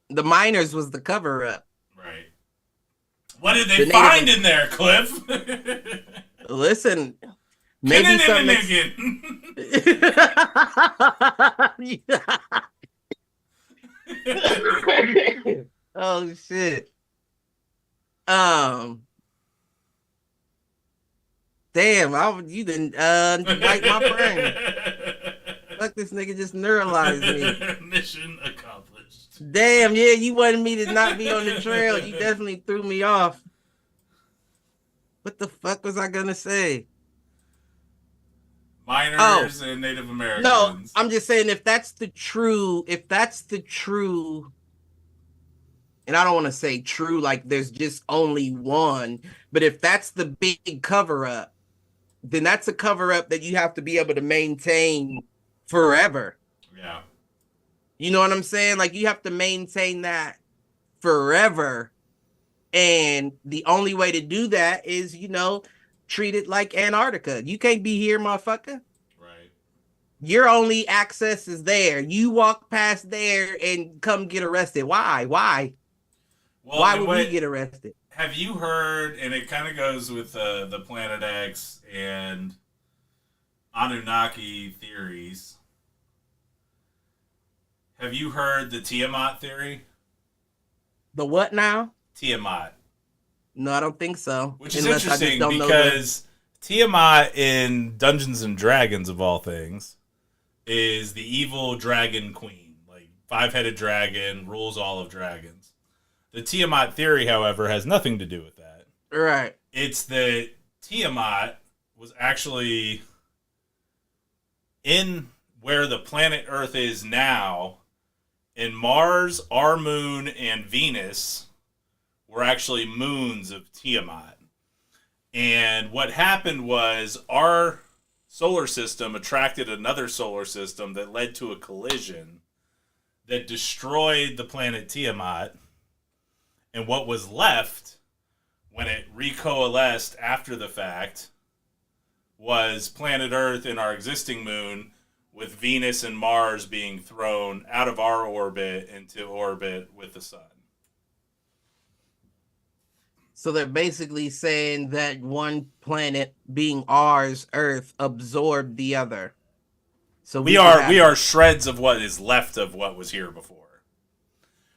The miners was the cover up. Right. What did they find in there, Cliff? Listen, maybe something. Oh shit. Damn, you didn't wipe my brain. Fuck, this nigga just neuralized me. Mission accomplished. Damn, yeah, you wanted me to not be on the trail. You definitely threw me off. What the fuck was I gonna say? Miners and Native Americans. No, I'm just saying if that's the true, and I don't want to say true like there's just only one, but if that's the big cover up, then that's a cover up that you have to be able to maintain forever. Yeah. You know what I'm saying? Like you have to maintain that forever. And the only way to do that is, treat it like Antarctica. You can't be here, motherfucker. Right. Your only access is there. You walk past there and come get arrested. Why? Well, why would we get arrested? Have you heard, and it kind of goes with the Planet X and Anunnaki theories. Have you heard the Tiamat theory? The what now? Tiamat. No, I don't think so. Which is interesting because Tiamat in Dungeons and Dragons, of all things, is the evil dragon queen. Like, 5-headed dragon, rules all of dragons. The Tiamat theory, however, has nothing to do with that. Right. It's that Tiamat was actually in where the planet Earth is now, and Mars, our moon, and Venus were actually moons of Tiamat. And what happened was our solar system attracted another solar system that led to a collision that destroyed the planet Tiamat. And what was left when it recoalesced after the fact was planet Earth and our existing moon, with Venus and Mars being thrown out of our orbit into orbit with the sun. So they're basically saying that one planet, being ours, Earth, absorbed the other. So we are shreds of what is left of what was here before.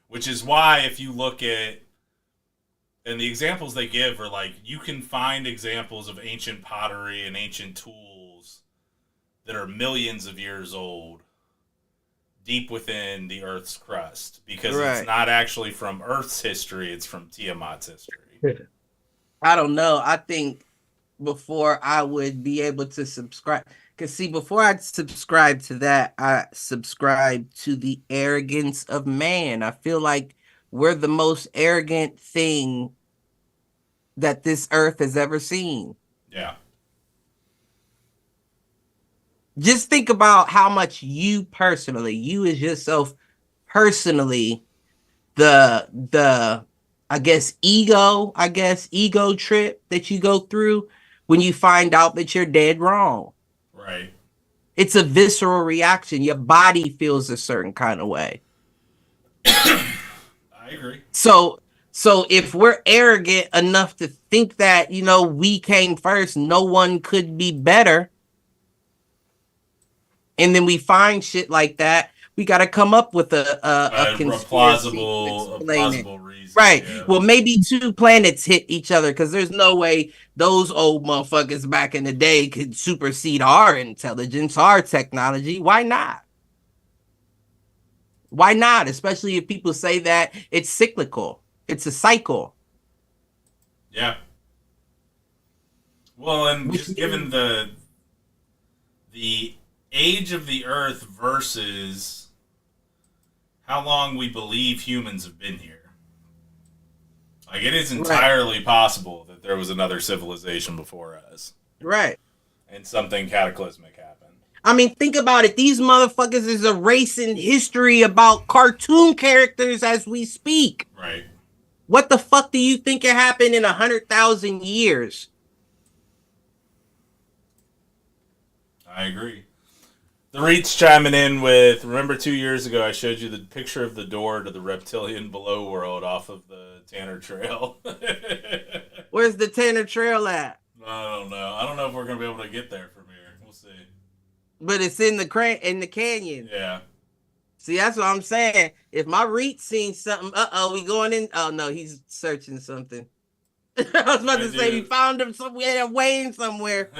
Which is why if you look at, and the examples they give are like, you can find examples of ancient pottery and ancient tools that are millions of years old deep within the Earth's crust. Because It's not actually from Earth's history, it's from Tiamat's history. I don't know. I think before I would be able to subscribe, because see, before I subscribe to that, I subscribe to the arrogance of man. I feel like we're the most arrogant thing that this earth has ever seen. Yeah. Just think about how much you as yourself personally, the ego trip that you go through when you find out that you're dead wrong. Right. It's a visceral reaction. Your body feels a certain kind of way. I agree. So if we're arrogant enough to think that, you know, we came first, no one could be better, and then we find shit like that, we got to come up with a conspiracy to explain it. reason. Right. Yeah. Well, maybe two planets hit each other because there's no way those old motherfuckers back in the day could supersede our intelligence, our technology. Why not? Why not? Especially if people say that it's cyclical. It's a cycle. Yeah. Well, and Which just given the age of the Earth versus how long we believe humans have been here. Like, it is entirely possible that there was another civilization before us. Right. And something cataclysmic happened. I mean, think about it. These motherfuckers is erasing history about cartoon characters as we speak. Right. What the fuck do you think it happened in 100,000 years? I agree. The REIT's chiming in with, remember 2 years ago I showed you the picture of the door to the reptilian below world off of the Tanner Trail. Where's the Tanner Trail at? I don't know. I don't know if we're going to be able to get there from here. We'll see. But it's in the canyon. Yeah. See, that's what I'm saying. If my REIT seen something, we going in. Oh no, he's searching something. I was about to say we found him somewhere, weighing somewhere.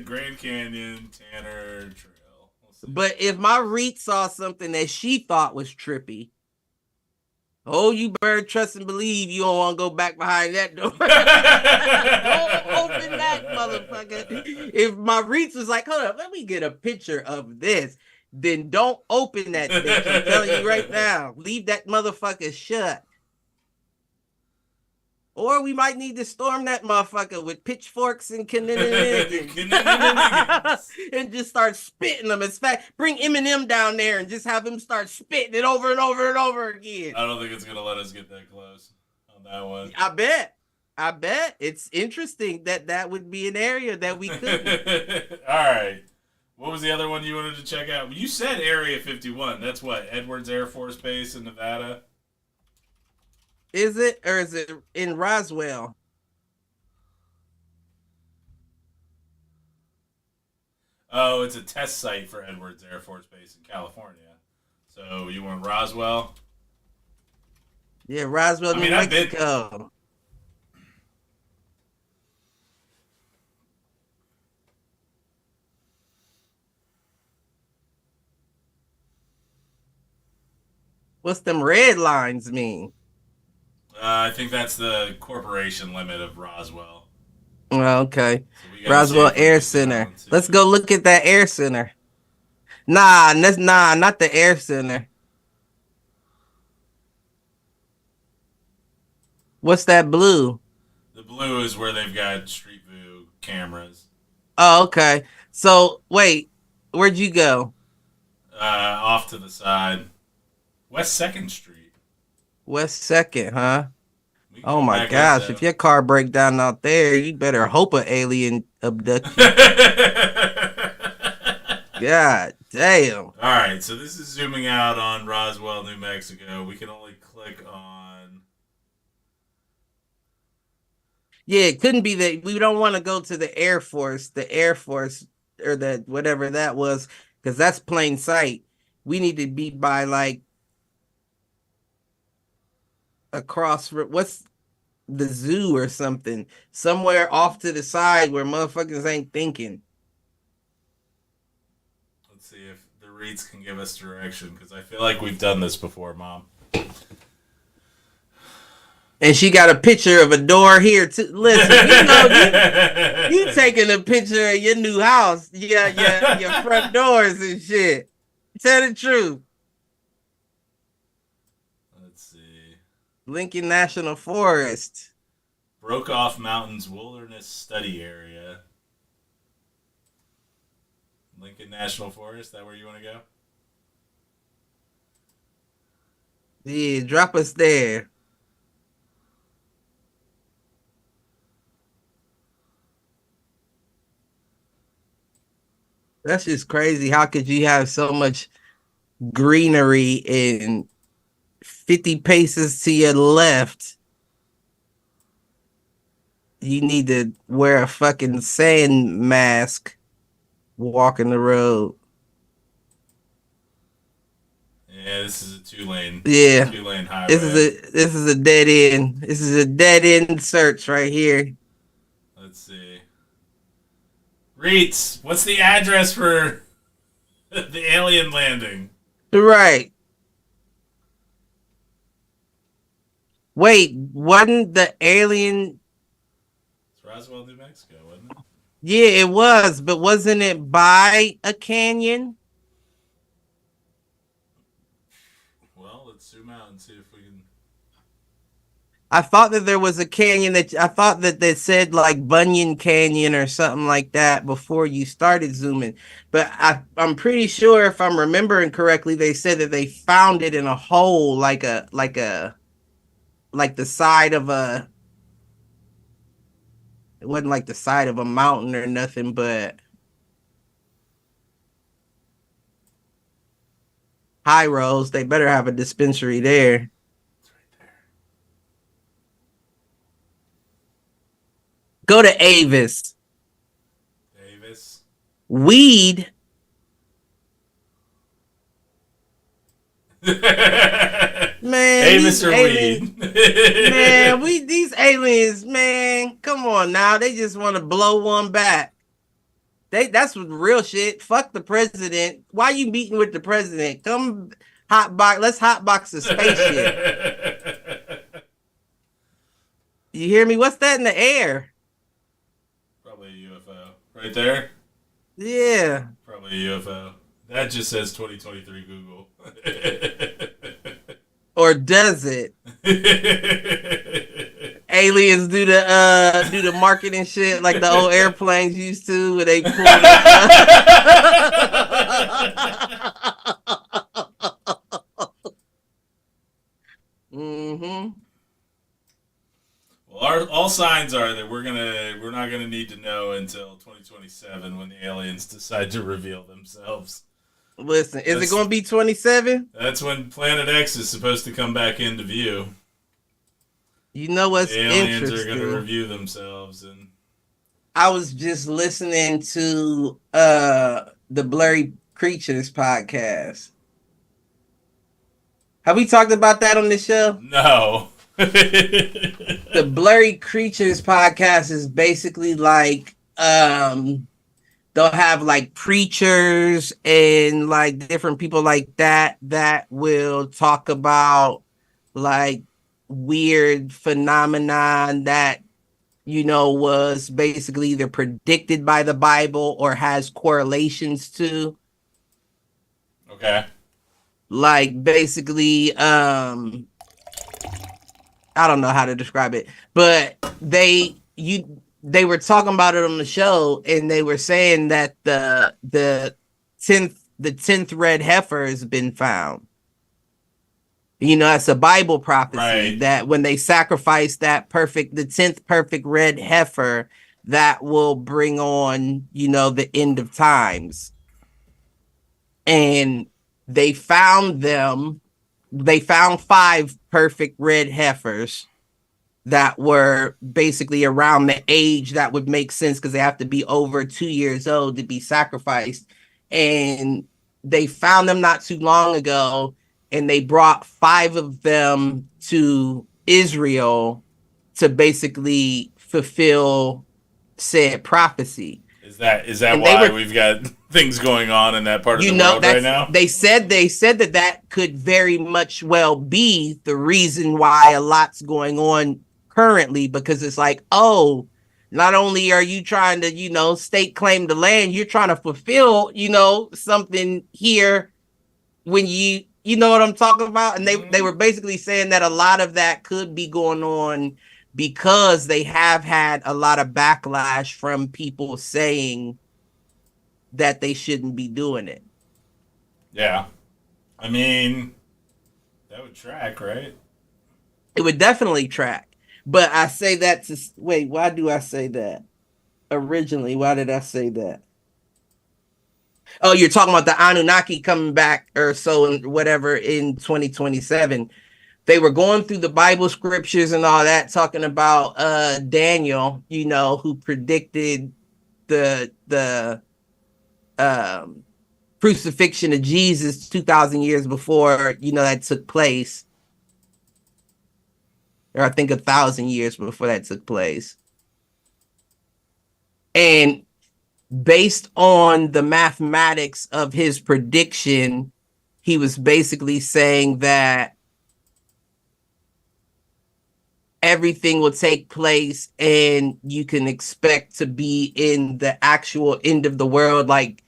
Grand Canyon, Tanner Trail. But if my REIT saw something that she thought was trippy, oh, you better trust and believe you don't want to go back behind that door. Don't open that motherfucker. If my REIT was like, hold up, let me get a picture of this, then don't open that bitch. I'm telling you right now. Leave that motherfucker shut. Or we might need to storm that motherfucker with pitchforks and and just start spitting them. In fact, bring Eminem down there and just have him start spitting it over and over and over again. I don't think it's going to let us get that close on that one. I bet. It's interesting that would be an area that we could. All right. What was the other one you wanted to check out? You said Area 51. That's what? Edwards Air Force Base in Nevada? Is it, or is it in Roswell? Oh, it's a test site for Edwards Air Force Base in California. So you want Roswell? Yeah, Roswell, New Mexico. What's them red lines mean? I think that's the corporation limit of Roswell. Well, okay. So Roswell Air Center. Let's go look at that Air Center. Nah, not the Air Center. What's that blue? The blue is where they've got Street View cameras. Oh, okay. So, wait. Where'd you go? Off to the side. West 2nd Street. West 2nd, huh? Oh my gosh, if your car break down out there, you better hope an alien abduct you. God damn. All right, so this is zooming out on Roswell, New Mexico. We can only click on... Yeah, it couldn't be that. We don't want to go to the Air Force, or that whatever that was, because that's plain sight. We need to be by like across, what's the zoo or something, somewhere off to the side where motherfuckers ain't thinking. Let's see if the REITs can give us direction, because I feel like we've done this before, Mom. And she got a picture of a door here too. Listen, you taking a picture of your new house. You got your front doors and shit. Tell the truth. Let's see. Lincoln National Forest. Broke-Off Mountains Wilderness Study Area. Lincoln National Forest, that where you want to go? Yeah, drop us there. That's just crazy. How could you have so much greenery and 50 paces to your left? You need to wear a fucking sand mask walking the road. Yeah, this is a two-lane highway. This is a dead end. This is a dead end search right here. Let's see. Reitz, what's the address for the alien landing? Right. Wait, wasn't the alien? It's Roswell, New Mexico, wasn't it? Yeah, it was, but wasn't it by a canyon? Well, let's zoom out and see if we can. I thought that there was a canyon I thought that they said like Bunyan Canyon or something like that before you started zooming. But I'm pretty sure if I'm remembering correctly, they said that they found it in a hole like the side of a, it wasn't like the side of a mountain or nothing, but High Rose, they better have a dispensary there. Go to Avis. Avis. Weed. Man, Avis or aliens, weed? Man, these aliens, man, come on now. They just want to blow one back. That's real shit. Fuck the president. Why you meeting with the president? Come let's hotbox the spaceship. You hear me? What's that in the air? Probably a UFO. Right there? Yeah. Probably a UFO. That just says 2023 Google. Or does it? Aliens do the marketing shit like the old airplanes used to, where they pull mm-hmm. Well, all signs are that we're not gonna need to know until 2027 when the aliens decide to reveal themselves. Listen, is it going to be 27? That's when Planet X is supposed to come back into view. You know what's interesting? The aliens are going to review themselves, and I was just listening to the Blurry Creatures podcast. Have we talked about that on this show? No. The Blurry Creatures podcast is basically like they'll have like preachers and like different people like that will talk about like weird phenomenon that, you know, was basically either predicted by the Bible or has correlations to. Okay. Like basically, I don't know how to describe it, but they were talking about it on the show, and they were saying that the 10th red heifer has been found. You know, that's a Bible prophecy, right? That when they sacrifice the 10th perfect red heifer, that will bring on, you know, the end of times. And they found 5 perfect red heifers that were basically around the age that would make sense, because they have to be over 2 years old to be sacrificed. And they found them not too long ago, and they brought 5 of them to Israel to basically fulfill said prophecy. Is that why we've got things going on in that part of the world right now? They said that could very much well be the reason why a lot's going on currently, because it's like, oh, not only are you trying to, you know, stake claim the land, you're trying to fulfill, you know, something here when you know what I'm talking about. And they were basically saying that a lot of that could be going on because they have had a lot of backlash from people saying that they shouldn't be doing it. Yeah. I mean, that would track, right? It would definitely track. But I say that to wait, why do I say that? Originally, why did I say that? Oh, you're talking about the Anunnaki coming back or so and whatever in 2027. They were going through the Bible scriptures and all that, talking about Daniel, who predicted the crucifixion of Jesus 2,000 years before, that took place. Or I think 1,000 years before that took place. And based on the mathematics of his prediction, he was basically saying that everything will take place and you can expect to be in the actual end of the world, like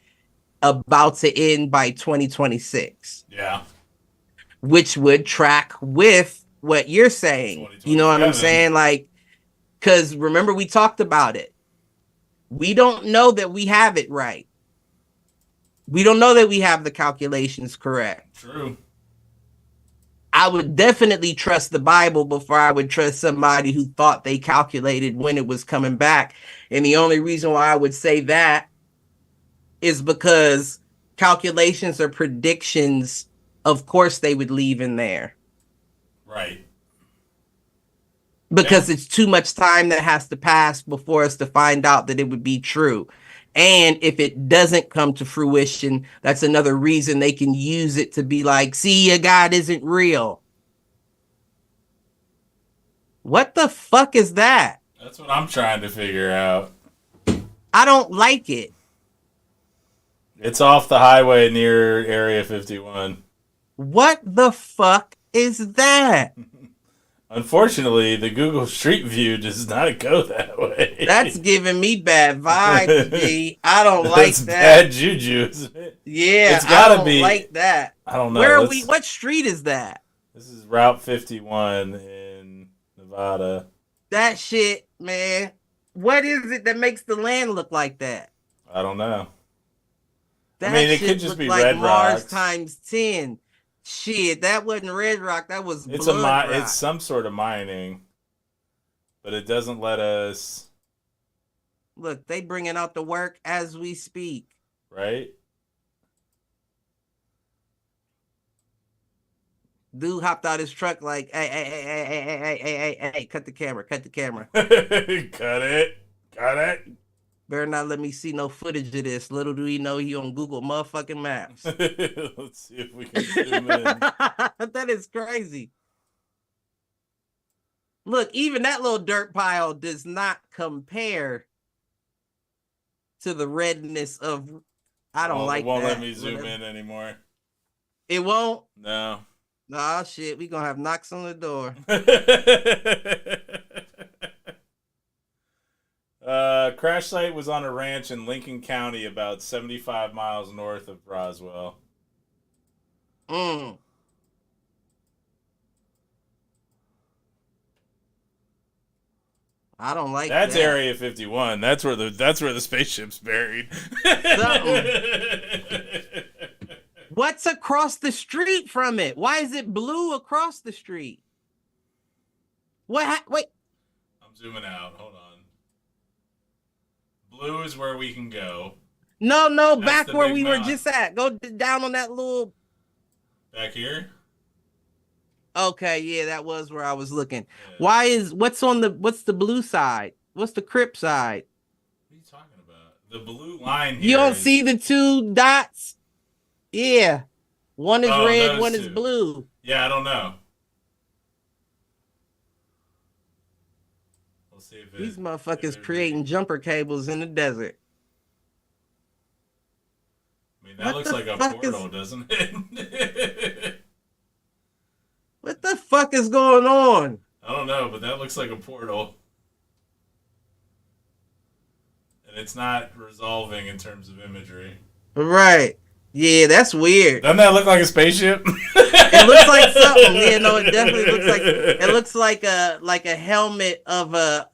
about to end by 2026. Yeah. Which would track with what you're saying. You know what I'm saying? Like, because remember, we talked about it. We don't know that we have it right. We don't know that we have the calculations correct. True. I would definitely trust the Bible before I would trust somebody who thought they calculated when it was coming back. And the only reason why I would say that is because calculations or predictions, of course, they would leave in there. Right. Because it's too much time that has to pass before us to find out that it would be true. And if it doesn't come to fruition, that's another reason they can use it to be like, see, your God isn't real. What the fuck is that? That's what I'm trying to figure out. I don't like it. It's off the highway near Area 51. What the fuck is that? Unfortunately, the Google Street View does not go that way. That's giving me bad vibes, B. I don't like That's that. bad juju, isn't it? Yeah, It's gotta be like that. I don't know. Where are we? What street is that? This is Route 51 in Nevada. That shit, man. What is it that makes the land look like that? I don't know. That it could just be like red Mars rocks times 10. Shit, that wasn't red rock. That was It's blood rock. It's some sort of mining, but it doesn't let us. Look, they bringing out the work as we speak. Right. Dude hopped out his truck like, hey, cut the camera. Cut it. Better not let me see no footage of this. Little do he know he on Google motherfucking Maps. Let's see if we can zoom in. That is crazy. Look, even that little dirt pile does not compare to the redness of. I don't like that. It won't let me zoom in anymore. It won't? No. Oh, shit. We gonna have knocks on the door. Crash site was on a ranch in Lincoln County, about 75 miles north of Roswell. I don't like that. That's Area 51. That's where the spaceship's buried. What's across the street from it? Why is it blue across the street? What? Wait. I'm zooming out. Hold on. Blue is where we can go. No, that's back where we were just at. Go down on that little. Back here? Okay, yeah, that was where I was looking. Yeah. What's the blue side? What's the Crip side? What are you talking about? The blue line here. You don't see the two dots? Yeah. One is red, one is blue. Yeah, I don't know. We'll see if these motherfuckers creating jumper cables in the desert. I mean, that looks like a portal, doesn't it? What the fuck is going on? I don't know, but that looks like a portal. And it's not resolving in terms of imagery. Right. Yeah, that's weird. Doesn't that look like a spaceship? It looks like something. Yeah, no, it definitely looks like it looks like a helmet of a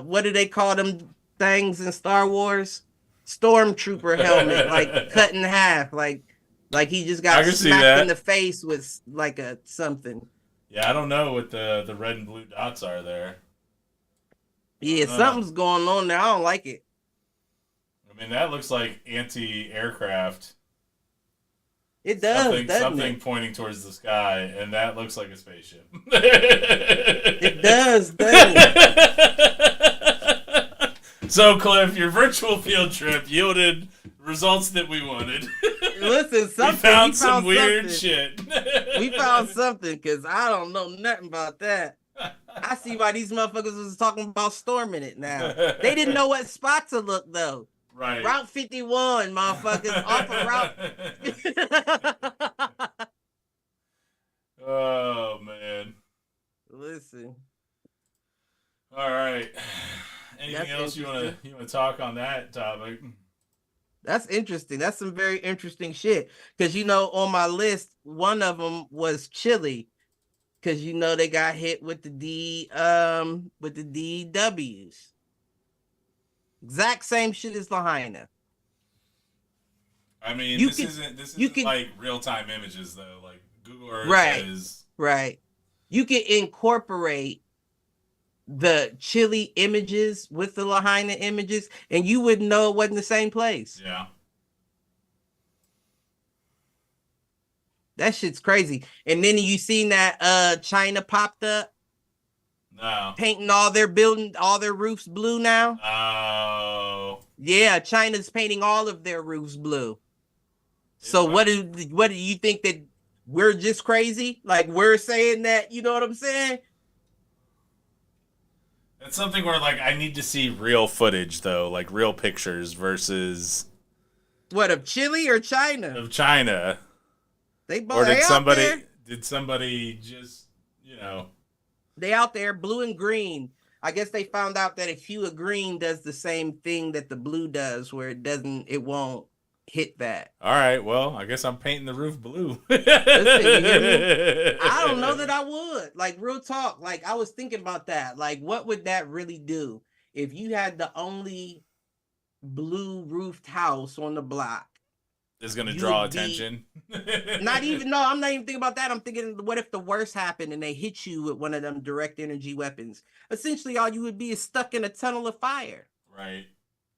what do they call them things in Star Wars? Stormtrooper helmet, like cut in half, like he just got smacked in the face with like a something. Yeah, I don't know what the red and blue dots are there. Yeah, something's going on there. I don't like it. I mean, that looks like anti-aircraft. It does, doesn't something it? pointing towards the sky, and that looks like a spaceship. It does, doesn't it? So, Cliff, your virtual field trip yielded results that we wanted. Listen, We found some weird shit. We found something, because I don't know nothing about that. I see why these motherfuckers was talking about storming it now. They didn't know what spot to look, though. Right. Route 51, motherfuckers, off of Route. Oh, man. Listen. All right. Anything That's else you want to talk on that topic? That's interesting. That's some very interesting shit. Because, on my list, one of them was Chile. Because, they got hit with the DWs. Exact same shit as Lahaina. I mean, this isn't like real-time images, though. Like, Google Earth is... Right. You can incorporate the Chile images with the Lahaina images, and you wouldn't know it wasn't the same place. Yeah. That shit's crazy. And then you seen that China popped up? No. Painting all their roofs blue now? Oh. Yeah, China's painting all of their roofs blue. So what do you think, that we're just crazy? Like, we're saying that, you know what I'm saying? It's something where, like, I need to see real footage, though, like real pictures versus... What, of Chile or China? Of China. They both. Or They did somebody just, They out there, blue and green. I guess they found out that a hue of green does the same thing that the blue does, where it won't hit that. All right, well, I guess I'm painting the roof blue. Listen, you hear me? I don't know that I would. Like, real talk. Like, I was thinking about that. Like, what would that really do if you had the only blue roofed house on the block? It's going to draw attention. I'm not even thinking about that. I'm thinking, what if the worst happened and they hit you with one of them direct energy weapons? Essentially, all you would be is stuck in a tunnel of fire. Right.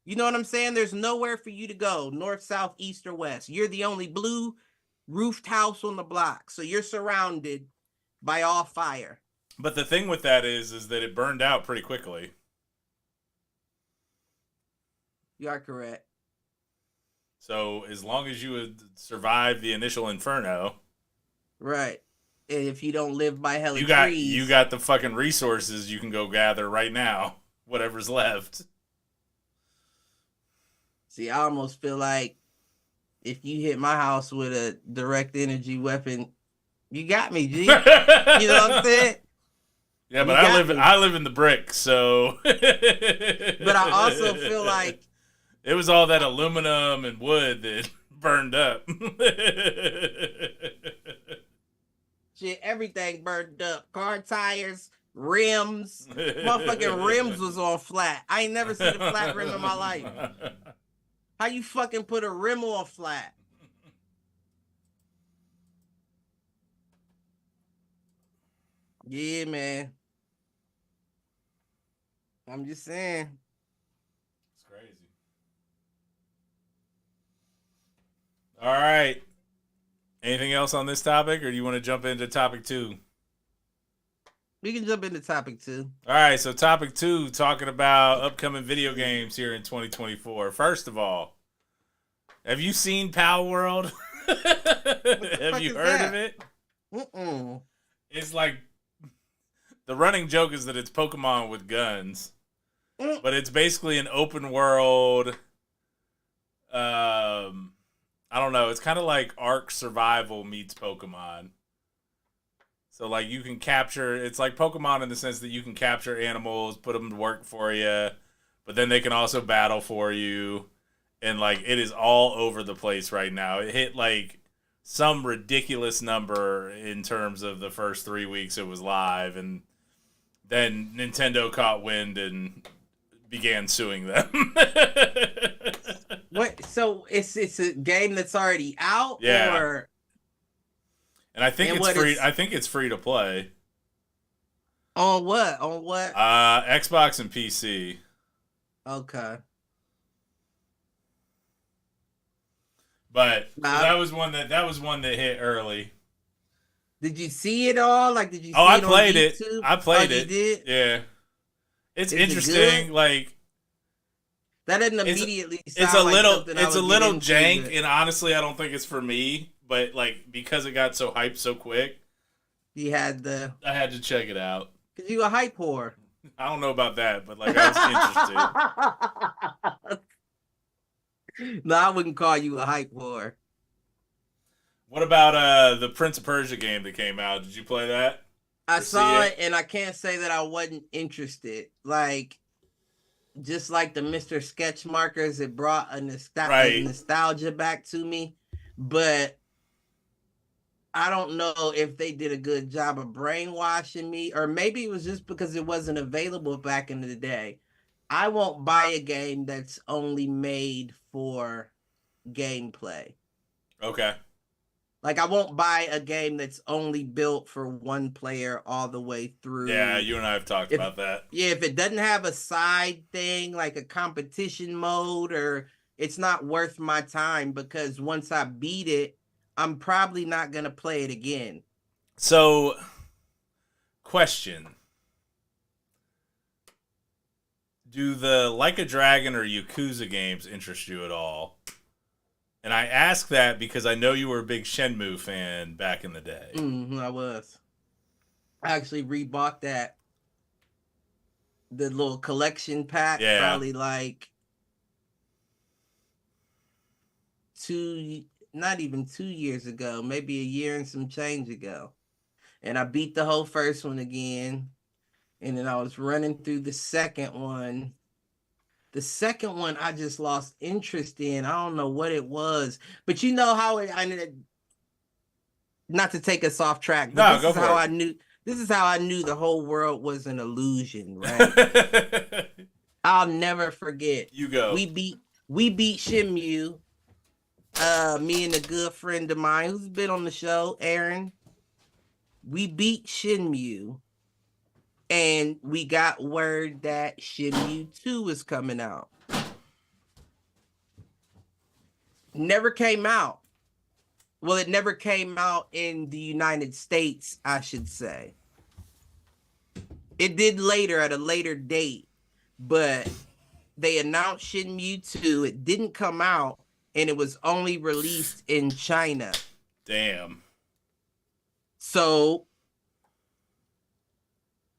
You know what I'm saying? There's nowhere for you to go, north, south, east, or west. You're the only blue roofed house on the block. So you're surrounded by all fire. But the thing with that is that it burned out pretty quickly. You are correct. So as long as you would survive the initial inferno, right? And if you don't live by hella trees, you got the fucking resources you can go gather right now, whatever's left. See, I almost feel like if you hit my house with a direct energy weapon, you got me, G. You know what I'm saying? Yeah, but I live in the brick, so. But I also feel like it was all that aluminum and wood that burned up. Shit, everything burned up. Car tires, rims. Motherfucking rims was on flat. I ain't never seen a flat rim in my life. How you fucking put a rim on flat? Yeah, man. I'm just saying. It's crazy. All right. Anything else on this topic, or do you want to jump into topic 2? We can jump into topic 2. All right, so topic 2, talking about upcoming video games here in 2024. First of all, have you seen Pal World? Have you heard of it? Mm-mm. It's like, the running joke is that it's Pokemon with guns, but it's basically an open world. I don't know. It's kind of like Ark Survival meets Pokemon. So, like, you can capture... It's like Pokemon in the sense that you can capture animals, put them to work for you, but then they can also battle for you. And, like, it is all over the place right now. It hit, like, some ridiculous number in terms of the first 3 weeks it was live. And then Nintendo caught wind and began suing them. What? So it's a game that's already out? Yeah. Or... And I think it's free. I think it's free to play. On what? On what? Xbox and PC. Okay. But so that was one that hit early. Did you see it all? Like, did you see I it played on it. YouTube? I played it. You did? Yeah. It's Is it interesting. good? Like, That doesn't immediately it's sound a like little something I it's a would little get into, jank, but and honestly I don't think it's for me. But like because it got so hyped so quick, you had the I had to check it out. because you a hype whore. I don't know about that, but like I was interested. No, I wouldn't call you a hype whore. What about the Prince of Persia game that came out? Did you play that? I Or see saw it and I can't say that I wasn't interested. Like, just like the Mr. Sketch markers, it brought a nostalgia back to me. But I don't know if they did a good job of brainwashing me, or maybe it was just because it wasn't available back in the day. I won't buy a game that's only made for gameplay. Okay. Like, I won't buy a game that's only built for one player all the way through. Yeah, you and I have talked about that. Yeah, if it doesn't have a side thing like a competition mode, or it's not worth my time, because once I beat it, I'm probably not going to play it again. So, question. Do the Like a Dragon or Yakuza games interest you at all? And I ask that because I know you were a big Shenmue fan back in the day. I was. I actually rebought the little collection pack, probably like not even 2 years ago, maybe a year and some change ago. And I beat the whole first one again. And then I was running through the second one. The second one I just lost interest in. I don't know what it was. But you know how not to take us off track, but this is how I knew the whole world was an illusion, right? I'll never forget. You go. We beat Shenmue. Me and a good friend of mine who's been on the show, Aaron. We beat Shenmue. And we got word that Shenmue 2 is coming out. Never came out. Well, it never came out in the United States, I should say. It did later, at a later date. But they announced Shenmue 2. It didn't come out, and it was only released in China. Damn. So,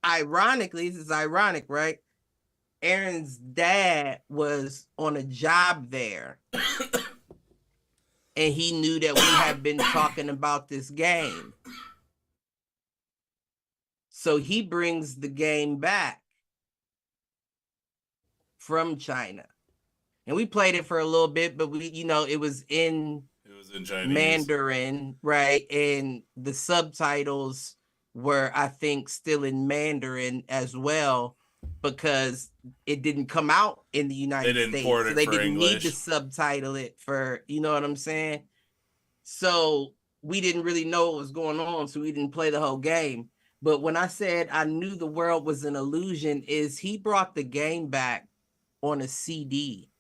ironically, this is ironic, right? Aaron's dad was on a job there. And he knew that we had been talking about this game. So he brings the game back from China. And we played it for a little bit, but it was in Chinese. Mandarin, right? And the subtitles were, I think, still in Mandarin as well, because it didn't come out in the United States. So they didn't need to subtitle it for, you know what I'm saying? So we didn't really know what was going on, so we didn't play the whole game. But when I said I knew the world was an illusion, is he brought the game back on a CD.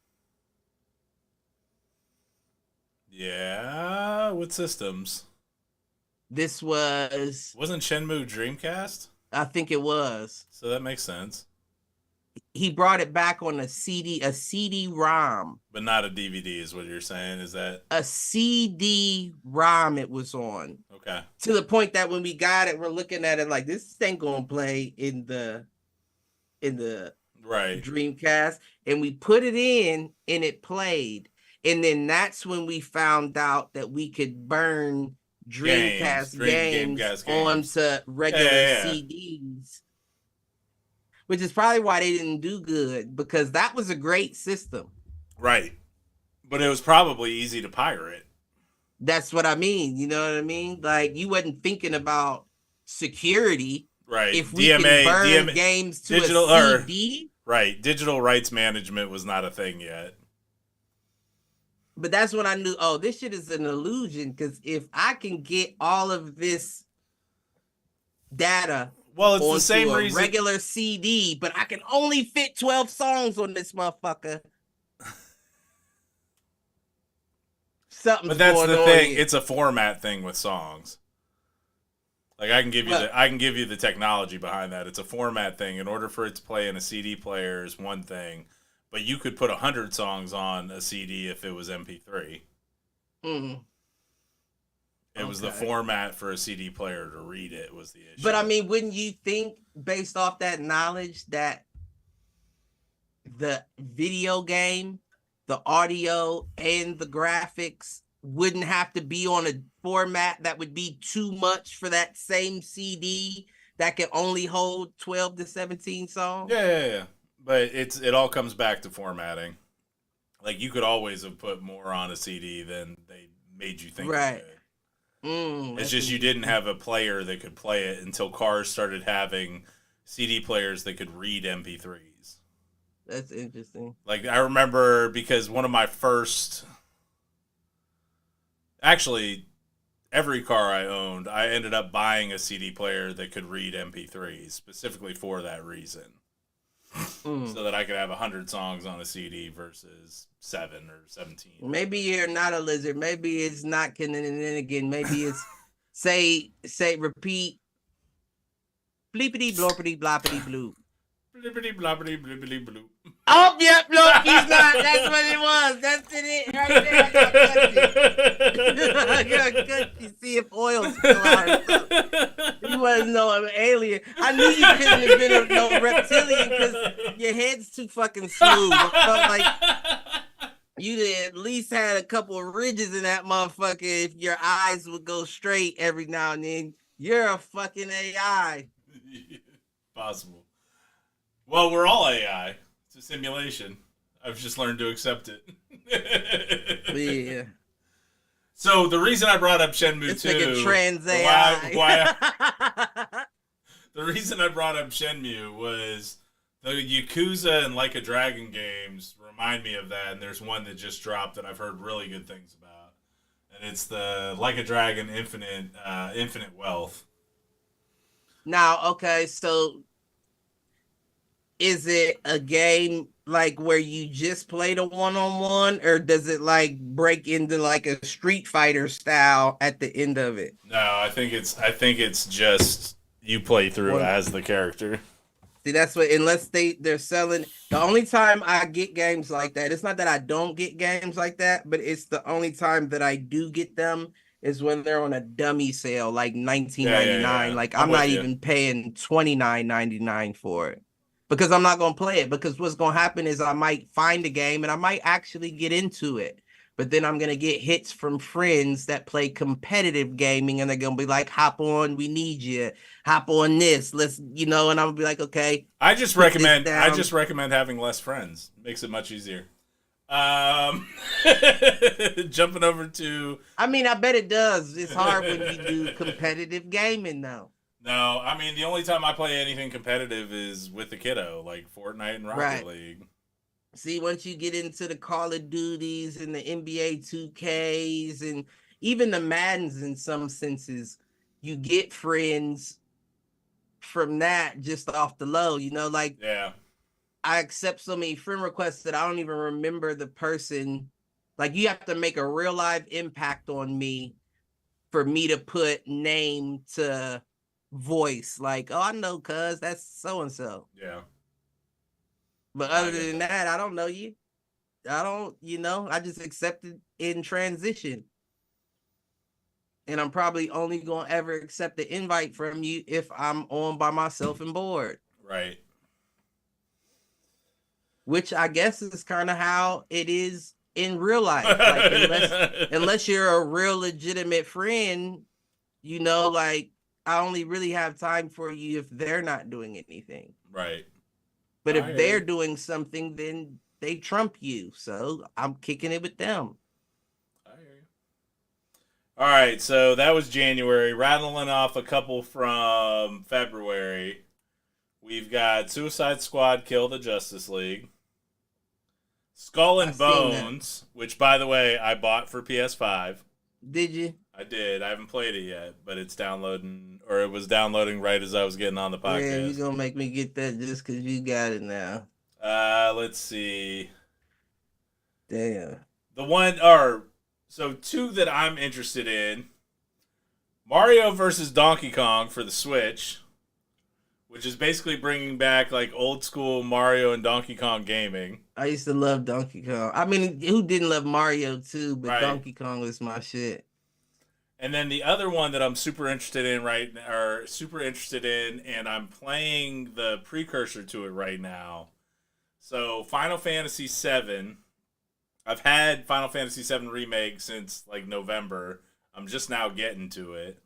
Yeah, what systems? This wasn't Shenmue Dreamcast? I think it was. So that makes sense. He brought it back on a CD-ROM. But not a DVD is what you're saying, is that? A CD-ROM it was on. Okay. To the point that when we got it, we're looking at it like, this ain't gonna play in the right Dreamcast. And we put it in and it played. And then that's when we found out that we could burn Dreamcast games onto regular CDs. Which is probably why they didn't do good, because that was a great system. Right. But it was probably easy to pirate. That's what I mean. You know what I mean? Like, you wasn't thinking about security. Right. If we can burn games to a CD. Right. Digital rights management was not a thing yet. But that's when I knew, this shit is an illusion, because if I can get all of this data it's the same reason. Regular CD, but I can only fit 12 songs on this motherfucker. something's But that's going the on thing. here. It's a format thing with songs. Like I can give you the technology behind that. It's a format thing. In order for it to play in a CD player is one thing, but you could put 100 songs on a CD if it was MP3. Mm. It was the Okay. format for a CD player to read it was the issue. But I mean, wouldn't you think, based off that knowledge, that the video game, the audio, and the graphics wouldn't have to be on a format that would be too much for that same CD that can only hold 12 to 17 songs? Yeah. But it all comes back to formatting. Like you could always have put more on a CD than they made you think Right. you could. It's just you didn't have a player that could play it until cars started having CD players that could read MP3s. That's interesting. Like I remember because one of my first, actually, every car I owned, I ended up buying a CD player that could read MP3s specifically for that reason, so that I could have 100 songs on a CD versus 7 or 17. Maybe you're not a lizard. Maybe it's not again. Maybe it's say repeat. Bleepity blorpity bloppity blue. Blibbity blobbity blibbity blue. Oh, yep, look, he's not. That's what it was. That's it right there. I gotta cut you. See if oil's still out or something. You wasn't no alien. I knew you couldn't have been no reptilian because your head's too fucking smooth. I felt like you'd at least had a couple of ridges in that motherfucker if your eyes would go straight every now and then. You're a fucking AI. Possible. Well, we're all AI. It's a simulation. I've just learned to accept it. Yeah. So the reason I brought up Shenmue It's 2, like a trans AI. the reason I brought up Shenmue was the Yakuza and Like a Dragon games remind me of that, and there's one that just dropped that I've heard really good things about, and it's the Like a Dragon Infinite Wealth. Now, okay, so is it a game like where you just play the one-on-one, or does it like break into like a Street Fighter style at the end of it? No, I think it's just you play through as the character. See, that's what, unless they're selling. The only time I get games like that, it's not that I don't get games like that, but it's the only time that I do get them is when they're on a dummy sale, like $19.99. Yeah. Like I'm not even paying $29.99 for it. Because I'm not going to play it. Because what's going to happen is I might find a game and I might actually get into it. But then I'm going to get hits from friends that play competitive gaming. And they're going to be like, hop on, we need you. Hop on this. Let's, and I'm going to be like, okay. I just recommend having less friends. Makes it much easier. Jumping over to... I mean, I bet it does. It's hard when you do competitive gaming, though. No, I mean, the only time I play anything competitive is with the kiddo, like Fortnite and Rocket League. See, once you get into the Call of Duties and the NBA 2Ks and even the Maddens in some senses, you get friends from that just off the low, Yeah. I accept so many friend requests that I don't even remember the person. Like, you have to make a real live impact on me for me to put name to voice, like, oh, I know, cuz that's so and so. Yeah. But other than that, I don't know you. I don't, I just accepted in transition. And I'm probably only gonna ever accept the invite from you if I'm on by myself and bored. Right. Which I guess is kind of how it is in real life. Like, unless you're a real legitimate friend, like, I only really have time for you if they're not doing anything. Right. But if they're doing something, then they trump you. So I'm kicking it with them. I hear you. All right. So that was January. Rattling off a couple from February. We've got Suicide Squad Kill the Justice League. Skull and Bones, which, by the way, I bought for PS5. Did you? I did. I haven't played it yet, but it's downloading, or it was downloading right as I was getting on the podcast. Yeah, you're going to make me get that just because you got it now. Let's see. Damn. The one, or So two that I'm interested in: Mario versus Donkey Kong for the Switch, which is basically bringing back like old school Mario and Donkey Kong gaming. I used to love Donkey Kong. I mean, who didn't love Mario too? But Right. Donkey Kong was my shit. And then the other one that I'm super interested in and I'm playing the precursor to it right now. So Final Fantasy VII. I've had Final Fantasy VII Remake since like November. I'm just now getting to it.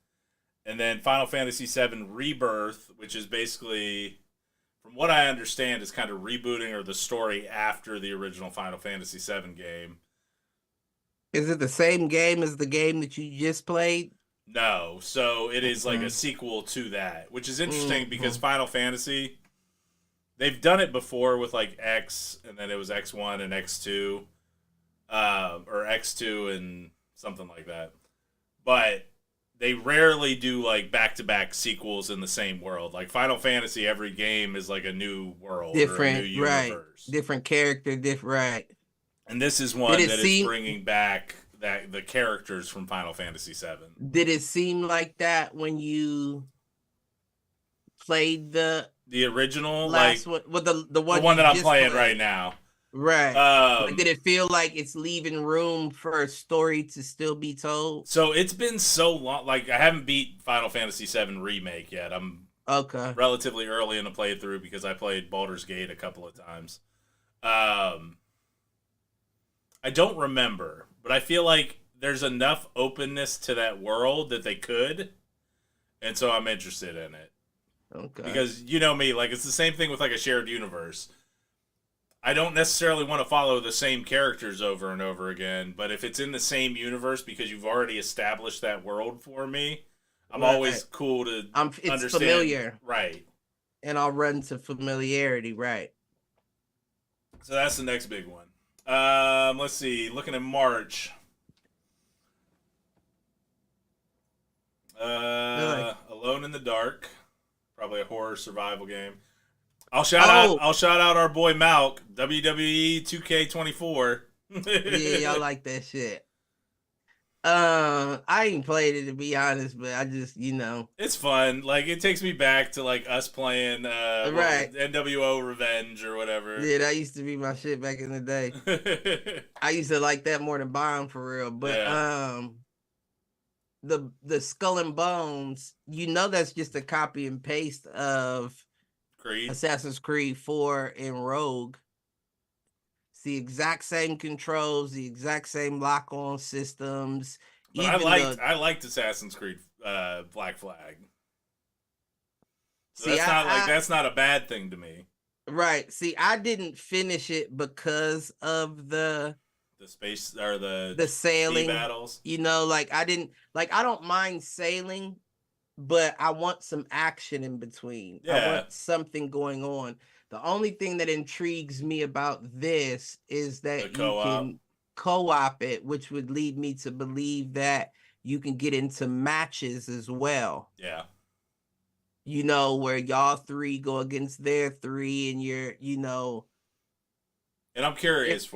And then Final Fantasy VII Rebirth, which is basically, from what I understand, is kind of rebooting or the story after the original Final Fantasy VII game. Is it the same game as the game that you just played? No, so it is like a sequel to that, which is interesting because Final Fantasy, they've done it before with like X, and then it was X1 and X2, or X2 and something like that. But they rarely do like back-to-back sequels in the same world. Like Final Fantasy, every game is like a new world, Different, or a new right? universe. Different character, different, right? And this is one that is bringing back the characters from Final Fantasy VII. Did it seem like that when you played the original last like one? Well, the one that I'm playing right now? Right. Like, did it feel like it's leaving room for a story to still be told? So it's been so long. Like I haven't beat Final Fantasy VII Remake yet. I'm relatively early in the playthrough because I played Baldur's Gate a couple of times. I don't remember, but I feel like there's enough openness to that world that they could, and so I'm interested in it. Okay. Because you know me, like it's the same thing with like a shared universe. I don't necessarily want to follow the same characters over and over again, but if it's in the same universe because you've already established that world for me, I'm always cool to understand. It's familiar. Right. And I'll run to familiarity, right. So that's the next big one. Let's see. Looking at March. Alone in the Dark. Probably a horror survival game. I'll shout out our boy Malk, WWE 2K24. Yeah, y'all like that shit. I ain't played it to be honest, but I just, it's fun. Like it takes me back to like us playing NWO Revenge or whatever. Yeah, that used to be my shit back in the day. I used to like that more than Bomb for real. But the Skull and Bones, that's just a copy and paste of Assassin's Creed 4 and Rogue. It's the exact same controls, the exact same lock-on systems. But I liked Assassin's Creed Black Flag. So that's not a bad thing to me. Right. See, I didn't finish it because of the space or the sailing battles. I don't mind sailing, but I want some action in between. Yeah. I want something going on. The only thing that intrigues me about this is that you can co-op it, which would lead me to believe that you can get into matches as well. Yeah. Where y'all three go against their three and you're, And I'm curious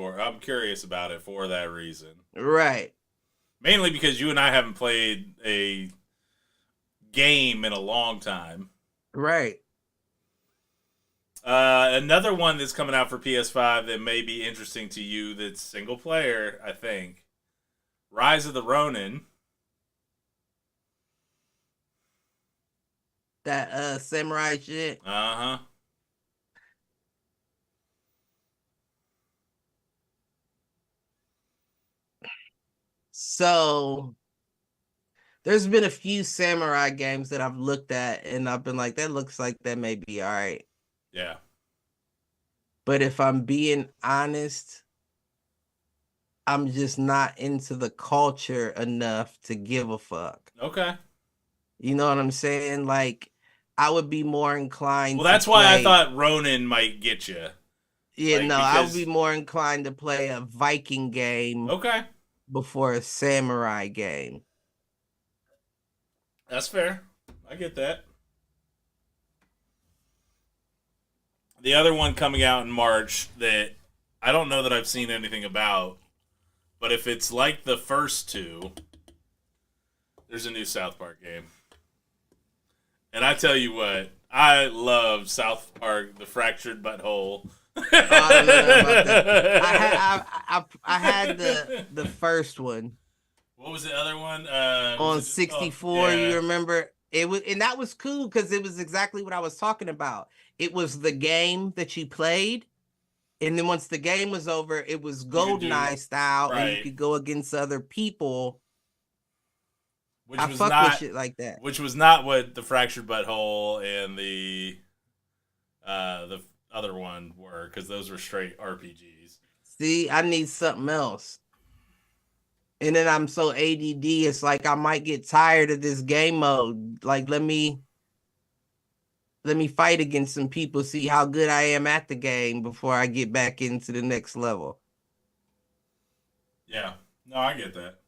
about it for that reason. Right. Mainly because you and I haven't played a game in a long time. Right. Another one that's coming out for PS5 that may be interesting to you that's single player, I think. Rise of the Ronin. That samurai shit. Uh-huh. So there's been a few samurai games that I've looked at and I've been like, that looks like that may be all right. Yeah. But if I'm being honest, I'm just not into the culture enough to give a fuck. Okay. You know what I'm saying? Like, I would be more inclined. Well, that's why I thought Ronin might get you. Yeah, I would be more inclined to play a Viking game. Okay. Before a samurai game. That's fair. I get that. The other one coming out in March that I don't know that I've seen anything about But if it's like the first two, there's a new South Park game. And I tell you what, I love South Park, The Fractured Butthole. Oh, I don't know about that. I had the first one. What was the other one? On 64, yeah. you remember? It was, and that was cool because it was exactly what I was talking about. It was the game that you played, and then once the game was over, it was GoldenEye style, and you could go against other people. Which I was fuck not with shit like that. Which was not what the Fractured Butthole and the other one were, because those were straight RPGs. See, I need something else. And then I'm so ADD, it's like I might get tired of this game mode. Like, let me fight against some people, see how good I am at the game before I get back into the next level. Yeah. No, I get that.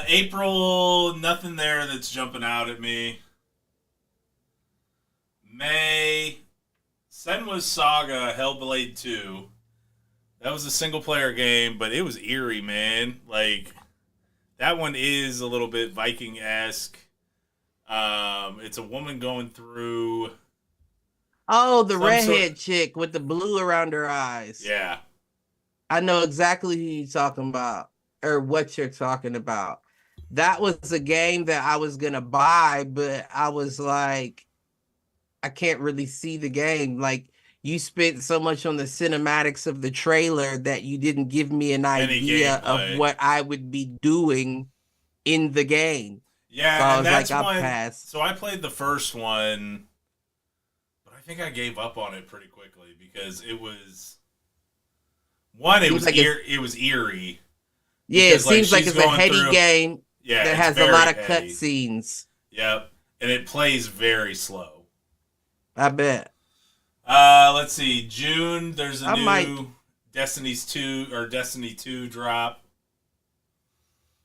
April, nothing there that's jumping out at me. May, Senwa's Saga Hellblade 2. That was a single-player game, but it was eerie, man. Like, that one is a little bit Viking-esque. It's a woman going through... Oh, the redhead chick with the blue around her eyes. Yeah. I know exactly who you're talking about, or what you're talking about. That was a game that I was going to buy, but I was like, I can't really see the game. Like, you spent so much on the cinematics of the trailer that you didn't give me an idea of what I would be doing in the game. Yeah, so I and was that's like, one. Pass. So I played the first one, but I think I gave up on it pretty quickly because it was one. It was like it was eerie. Yeah, because, it seems like it's a heady game. Yeah, that has a lot of cutscenes. Yep, and it plays very slow. I bet. Let's see. June, there's a new Destiny 2 drop,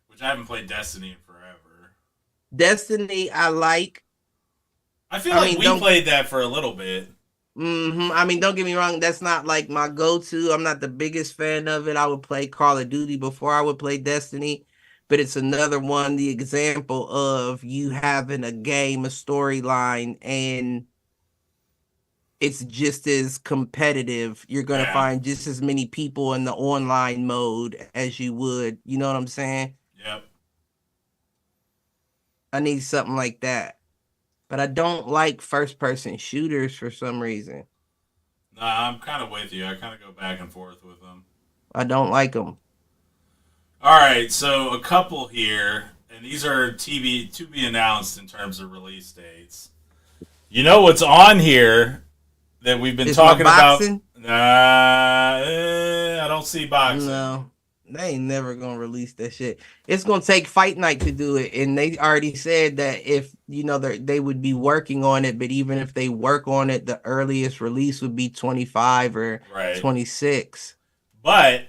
which I haven't played Destiny in forever. Destiny, I like. I feel like we played that for a little bit. I mean, don't get me wrong. That's not like my go-to. I'm not the biggest fan of it. I would play Call of Duty before I would play Destiny. But it's another one, the example of you having a game, a storyline, and it's just as competitive. You're going to find just as many people in the online mode as you would. You know what I'm saying? Yep. I need something like that. But I don't like first-person shooters for some reason. Nah, I'm kind of with you. I kind of go back and forth with them. I don't like them. All right, so a couple here, and these are to be announced in terms of release dates. You know what's on here that we've been talking about? I don't see boxing. No, they ain't never gonna release that shit. It's gonna take Fight Night to do it, and they already said that if they would be working on it, but even if they work on it, the earliest release would be 25 or 26. But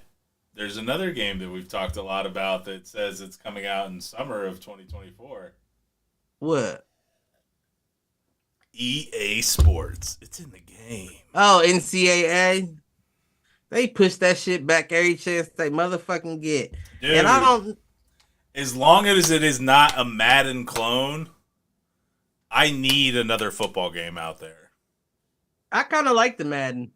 there's another game that we've talked a lot about that says it's coming out in summer of 2024. What? EA Sports. It's in the game. Oh, NCAA. They push that shit back every chance they motherfucking get. Dude, and I don't. As long as it is not a Madden clone, I need another football game out there. I kind of like the Madden.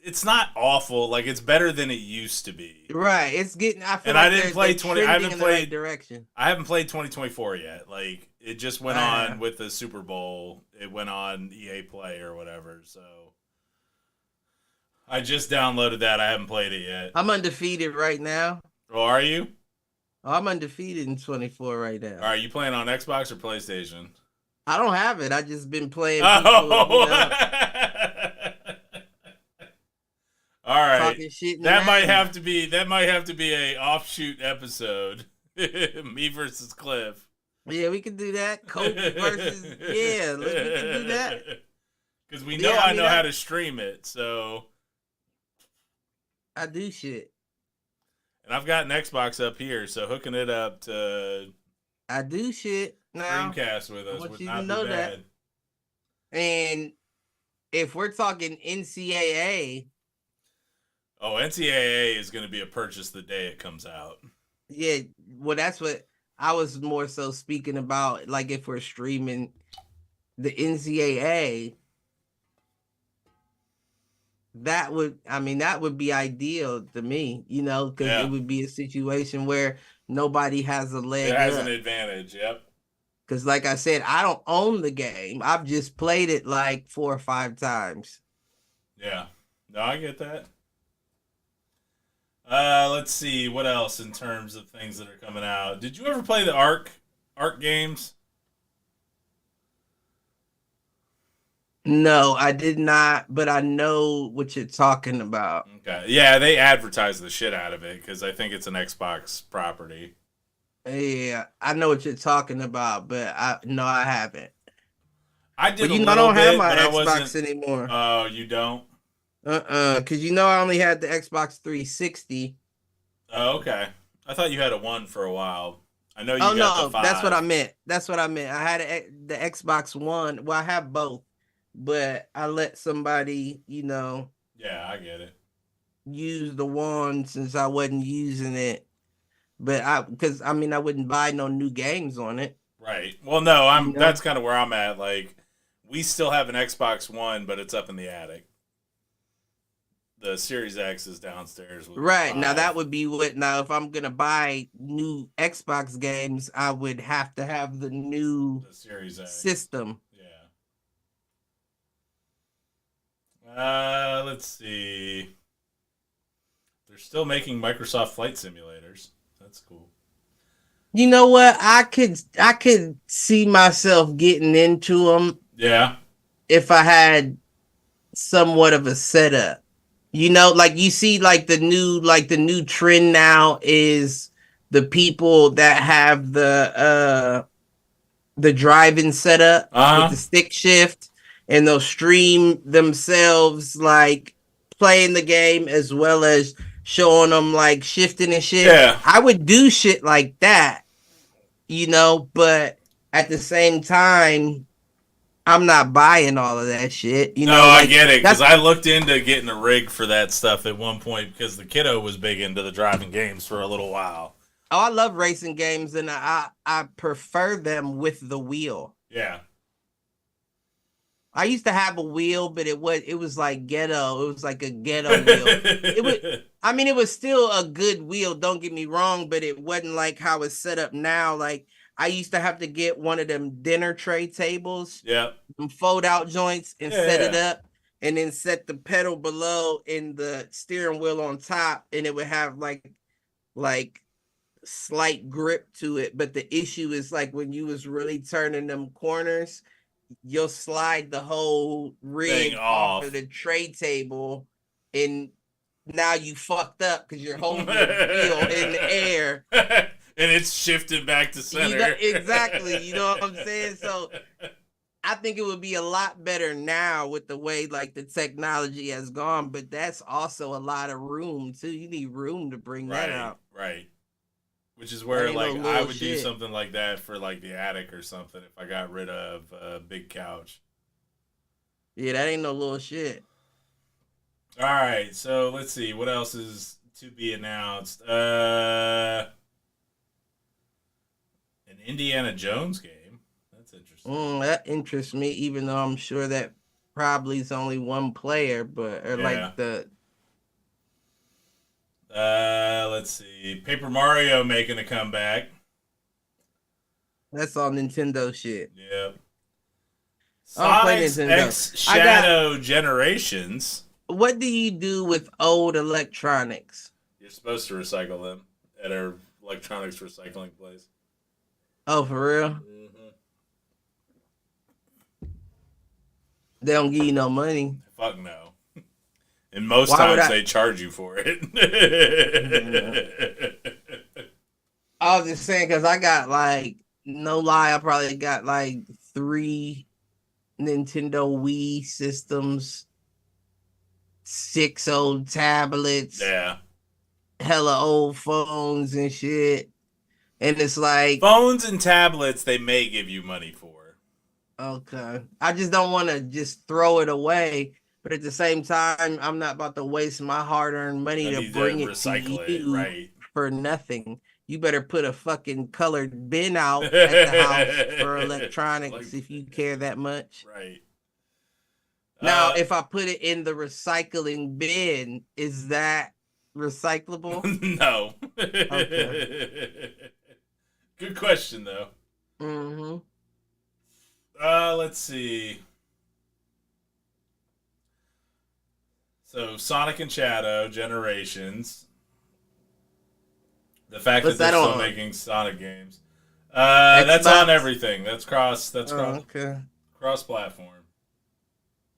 It's not awful. Like, it's better than it used to be. Right. It's getting. I feel and like I didn't play 20. I haven't played right direction. I haven't played 2024 yet. Like, it just went on with the Super Bowl. It went on EA Play or whatever. So I just downloaded that. I haven't played it yet. I'm undefeated right now. Oh, are you? Oh, I'm undefeated in 24 right now. All right, you playing on Xbox or PlayStation? I don't have it. I just been playing. All right, that might have to be a offshoot episode. Me versus Cliff. Yeah, we can do that. Coach versus we can do that. Because we know I know how to stream it, so I do shit. And I've got an Xbox up here, so hooking it up to I do shit now. Dreamcast with us would not be bad. That. And if we're talking NCAA. Oh, NCAA is going to be a purchase the day it comes out. Yeah, well, that's what I was more so speaking about. Like, if we're streaming the NCAA, that would be ideal to me, because it Yeah. would be a situation where nobody has a It leg has an up. advantage. Yep. Because, like I said, I don't own the game. I've just played it like 4 or 5 times. Yeah. No, I get that. Let's see what else in terms of things that are coming out. Did you ever play the Arc games? No, I did not, but I know what you're talking about. Okay. Yeah, they advertise the shit out of it because I think it's an Xbox property. Yeah, I know what you're talking about, but I haven't. I did But a I little don't have bit, my but I Xbox wasn't. anymore. Oh, you don't? Because I only had the Xbox 360. Oh, okay. I thought you had a one for a while. I know Oh you got the no, that's what I five. meant. That's what I meant. I had the Xbox One. Well, I have both, but I let somebody, Yeah, I get it. use the one since I wasn't using it. But I wouldn't buy no new games on it. Right. Well, no, You that's know. kind of where I'm at. Like, we still have an Xbox One, but it's up in the attic. The Series X is downstairs with the Right. Now that five. would be what now if I'm gonna buy new Xbox games, I would have to have the new The Series X. system. Yeah. Let's see. They're still making Microsoft flight simulators. That's cool. You know what? I could see myself getting into them Yeah. if I had somewhat of a setup. Like you see like the new trend now is the people that have the driving setup with Uh the huh. stick shift, and they'll stream themselves like playing the game as well as showing them like shifting and shit. Yeah. I would do shit like that, but at the same time, I'm not buying all of that shit. No, I Like get it because that's I looked into getting a rig for that stuff at one point because the kiddo was big into the driving games for a little while. oh, I love racing games, and I prefer them with the wheel. Yeah. I used to have a wheel, but it was like ghetto. It was like a ghetto wheel. It was still a good wheel, don't get me wrong, but it wasn't like how it's set up now. Like I used to have to get one of them dinner tray tables, Yeah. them fold out joints, and set it Yeah. up, and then set the pedal below and the steering wheel on top, and it would have like slight grip to it. But the issue is like when you was really turning them corners, you'll slide the whole Thing rig off of off. the tray table, and now you fucked up because you're holding the wheel in the air. And it's shifted back to center. Exactly. You know what I'm saying? So I think it would be a lot better now with the way like the technology has gone, but that's also a lot of room too. You need room to bring that Right. out. Right. Which is That where ain't no like I little would do shit. something like that for like the attic or something if I got rid of a big couch. Yeah, that ain't no little shit. All right, so let's see what else is to be announced. An Indiana Jones game. That's interesting. That interests me, even though I'm sure that probably is only one player, but or Yeah. like the Let's see. Paper Mario making a comeback. that's all Nintendo shit. Yep. I don't play Sonic's Nintendo. X I got Shadow Generations. What do you do with old electronics? You're supposed to recycle them at our electronics recycling place. Oh, for real? Mm-hmm. They don't give you no money. Fuck no. And most Why would times I? they charge you for it. I was just saying because I got like no lie, I probably got like 3 Nintendo Wii systems, 6 old tablets, Yeah. hella old phones and shit. And it's like, Phones and tablets they may give you money for. okay, I just don't want to just throw it away But at the same time, I'm not about to waste my hard-earned money to bring it to you right? for nothing. You better put a fucking colored bin out at the house for electronics if you care that much. Right. Now, if I put it in the recycling bin, is that recyclable? No. Okay. Good question, though. Mm-hmm. Let's see. So, Sonic and Shadow Generations. The fact that they're still making Sonic games. That's on everything. That's cross. Okay. Cross-platform.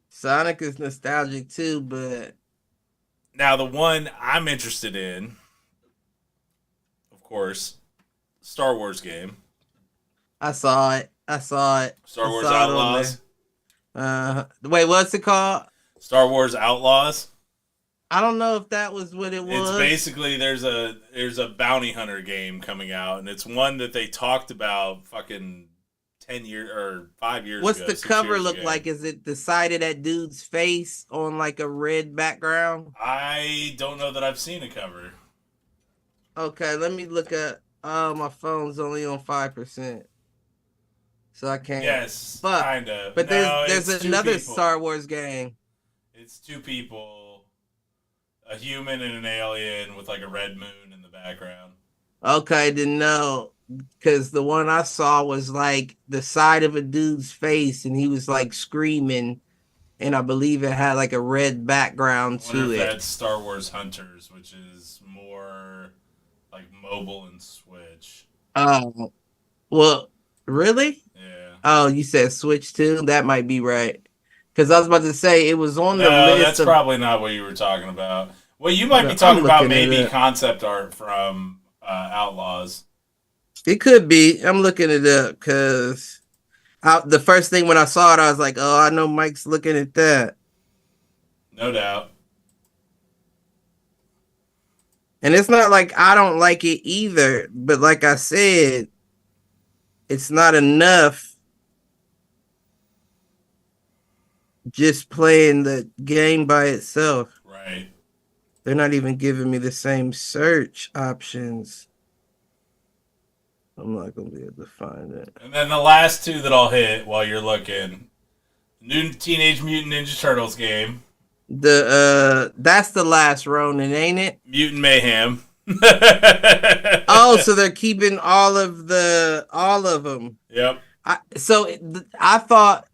Sonic is nostalgic too, but now the one I'm interested in, of course, Star Wars game. I saw it. Star Wars Outlaws. Wait, what's it called? Star Wars Outlaws. I don't know if that was what it was. It's basically there's a bounty hunter game coming out, and it's one that they talked about fucking 10 years or 5 years What's ago. What's the cover look like? Is it the side of that dude's face on like a red background? I don't know that I've seen a cover. Okay, let me look at. Oh, my phone's only on 5%, so I can't. Yes, kind of. But there's another Star Wars game. It's two people, a human and an alien with like a red moon in the background. Okay, didn't know. Because the one I saw was like the side of a dude's face, and he was like screaming, and I believe it had like a red background to it. That's Star Wars Hunters, which is more like mobile and Switch. Oh, well, really? Yeah. Oh, you said Switch too? That might be right. Because I was about to say it was on the list. That's probably not what you were talking about. Well, you might be talking about maybe concept art from Outlaws. It could be. I'm looking it up because the first thing when I saw it, I was like, oh, I know Mike's looking at that. No doubt. And it's not like I don't like it either. But like I said, it's not enough just playing the game by itself. Right. They're not even giving me the same search options. I'm not going to be able to find it. And then the last two that I'll hit while you're looking. New Teenage Mutant Ninja Turtles game. That's the last Ronin, ain't it? Mutant Mayhem. Oh, so they're keeping all of them. Yep. I thought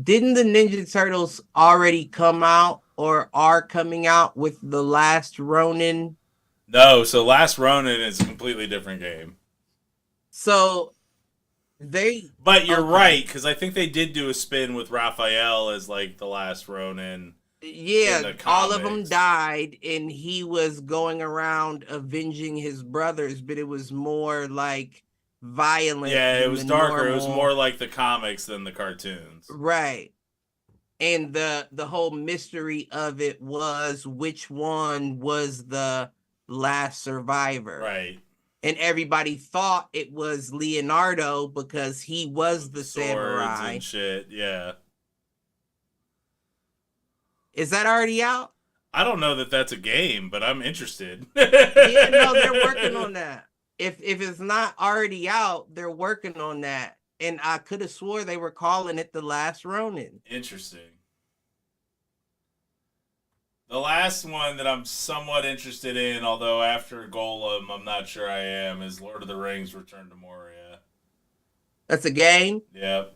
didn't the Ninja Turtles already come out or are coming out with the last Ronin? No, so Last Ronin is a completely different game. So But you're right, because I think they did do a spin with Raphael as like the last Ronin. Yeah, all of them died, and he was going around avenging his brothers, but it was more like violent. Yeah, it was darker. It was more like the comics than the cartoons. Right. And the whole mystery of it was which one was the last survivor. Right. And everybody thought it was Leonardo because he was the samurai. And shit, yeah. Is that already out? I don't know that that's a game, but I'm interested. Yeah, no, they're working on that. If it's not already out, they're working on that. And I could have swore they were calling it The Last Ronin. Interesting. The last one that I'm somewhat interested in, although after Golem, I'm not sure I am, is Lord of the Rings Return to Moria. That's a game? Yep.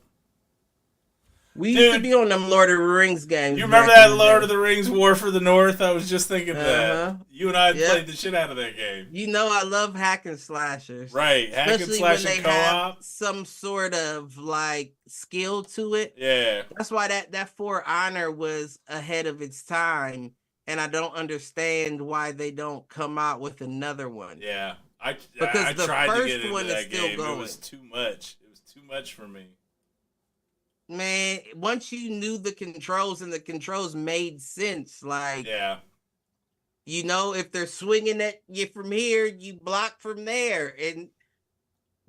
We used to be on them Lord of the Rings games. You remember that Lord of the Rings War for the North? I was just thinking that. You and I played the shit out of that game. You know I love hack and slashers. Right, hack and slash and co-op. Some sort of like skill to it. Yeah. That's why that For Honor was ahead of its time, and I don't understand why they don't come out with another one. Yeah. I the tried to first get into one that is still game. going. It was too much. It was too much for me. Man, once you knew the controls and the controls made sense, like, yeah, you know, if they're swinging at you from here, you block from there, and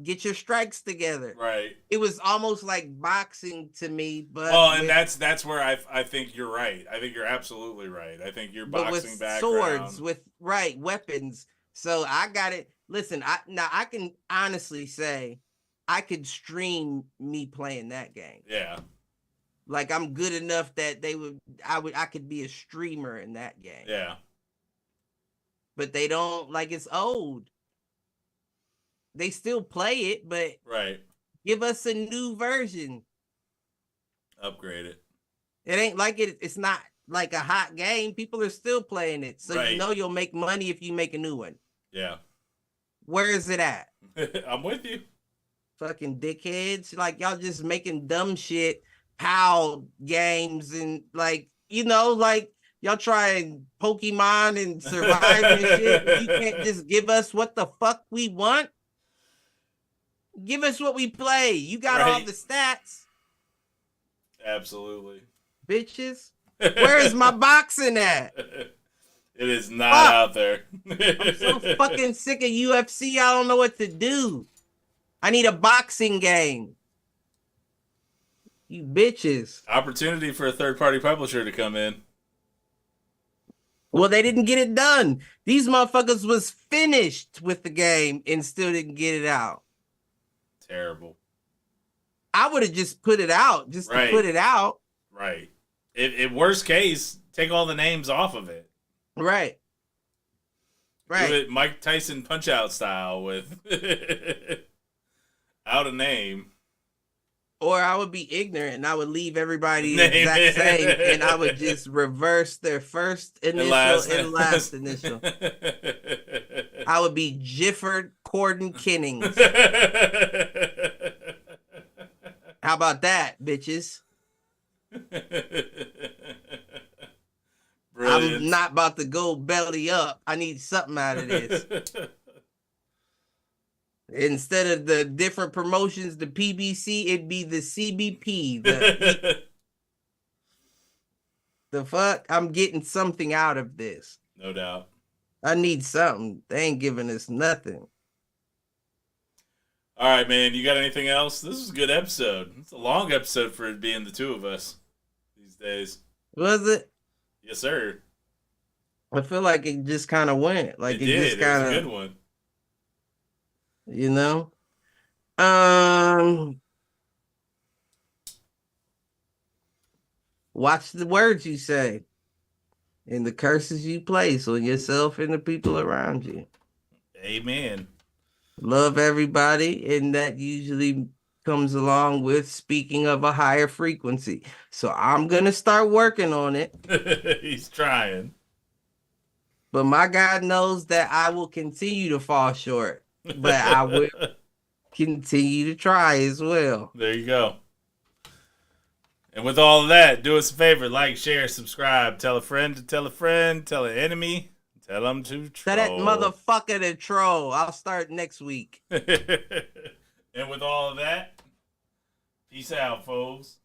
Get your strikes together. Right. It was almost like boxing to me, but well, and that's where I think you're right. I think you're absolutely right. I think your boxing with background, swords, with right weapons. So I got it. Listen, I can honestly say I could stream me playing that game. Yeah. Like I'm good enough that I could be a streamer in that game. Yeah. But they don't, like, it's old. They still play it, but Right. give us a new version. Upgrade it. It ain't like it's not like a hot game. People are still playing it. So right. You know you'll make money if you make a new one. Yeah. Where is it at? I'm with you. Fucking dickheads. Like y'all just making dumb shit, PAL games, and like, like y'all trying Pokemon and Survivor and shit. You can't just give us what the fuck we want. Give us what we play. You got all the stats. Absolutely. Bitches. Where's my boxing at? It is not out there. I'm so fucking sick of UFC. I don't know what to do. I need a boxing game. You bitches. Opportunity for a third-party publisher to come in. Well, they didn't get it done. These motherfuckers was finished with the game and still didn't get it out. Terrible. I would have just put it out, just to put it out. Right. In worst case, take all the names off of it. Right. Right. Do it Mike Tyson Punch-Out style with out a name. Or I would be ignorant and I would leave everybody the exact same, and I would just reverse their first initial and last initial. I would be Gifford Corden Kennings. How about that, bitches? Brilliant. I'm not about to go belly up. I need something out of this. Instead of the different promotions, the PBC, it'd be the CBP. The fuck? I'm getting something out of this. No doubt. I need something. They ain't giving us nothing. All right, man. You got anything else? This is a good episode. It's a long episode for it being the two of us these days. Was it? Yes, sir. I feel like it just kind of went. Like it just kind of. It was a good one. You know? Watch the words you say and the curses you place on yourself and the people around you. Amen. Love everybody, and that usually comes along with speaking of a higher frequency. So I'm going to start working on it. He's trying. But my God knows that I will continue to fall short. But I will continue to try as well. There you go. And with all of that, do us a favor. Like, share, subscribe. Tell a friend to tell a friend. Tell an enemy. Tell them to troll. Tell that motherfucker to troll. I'll start next week. And with all of that, peace out, folks.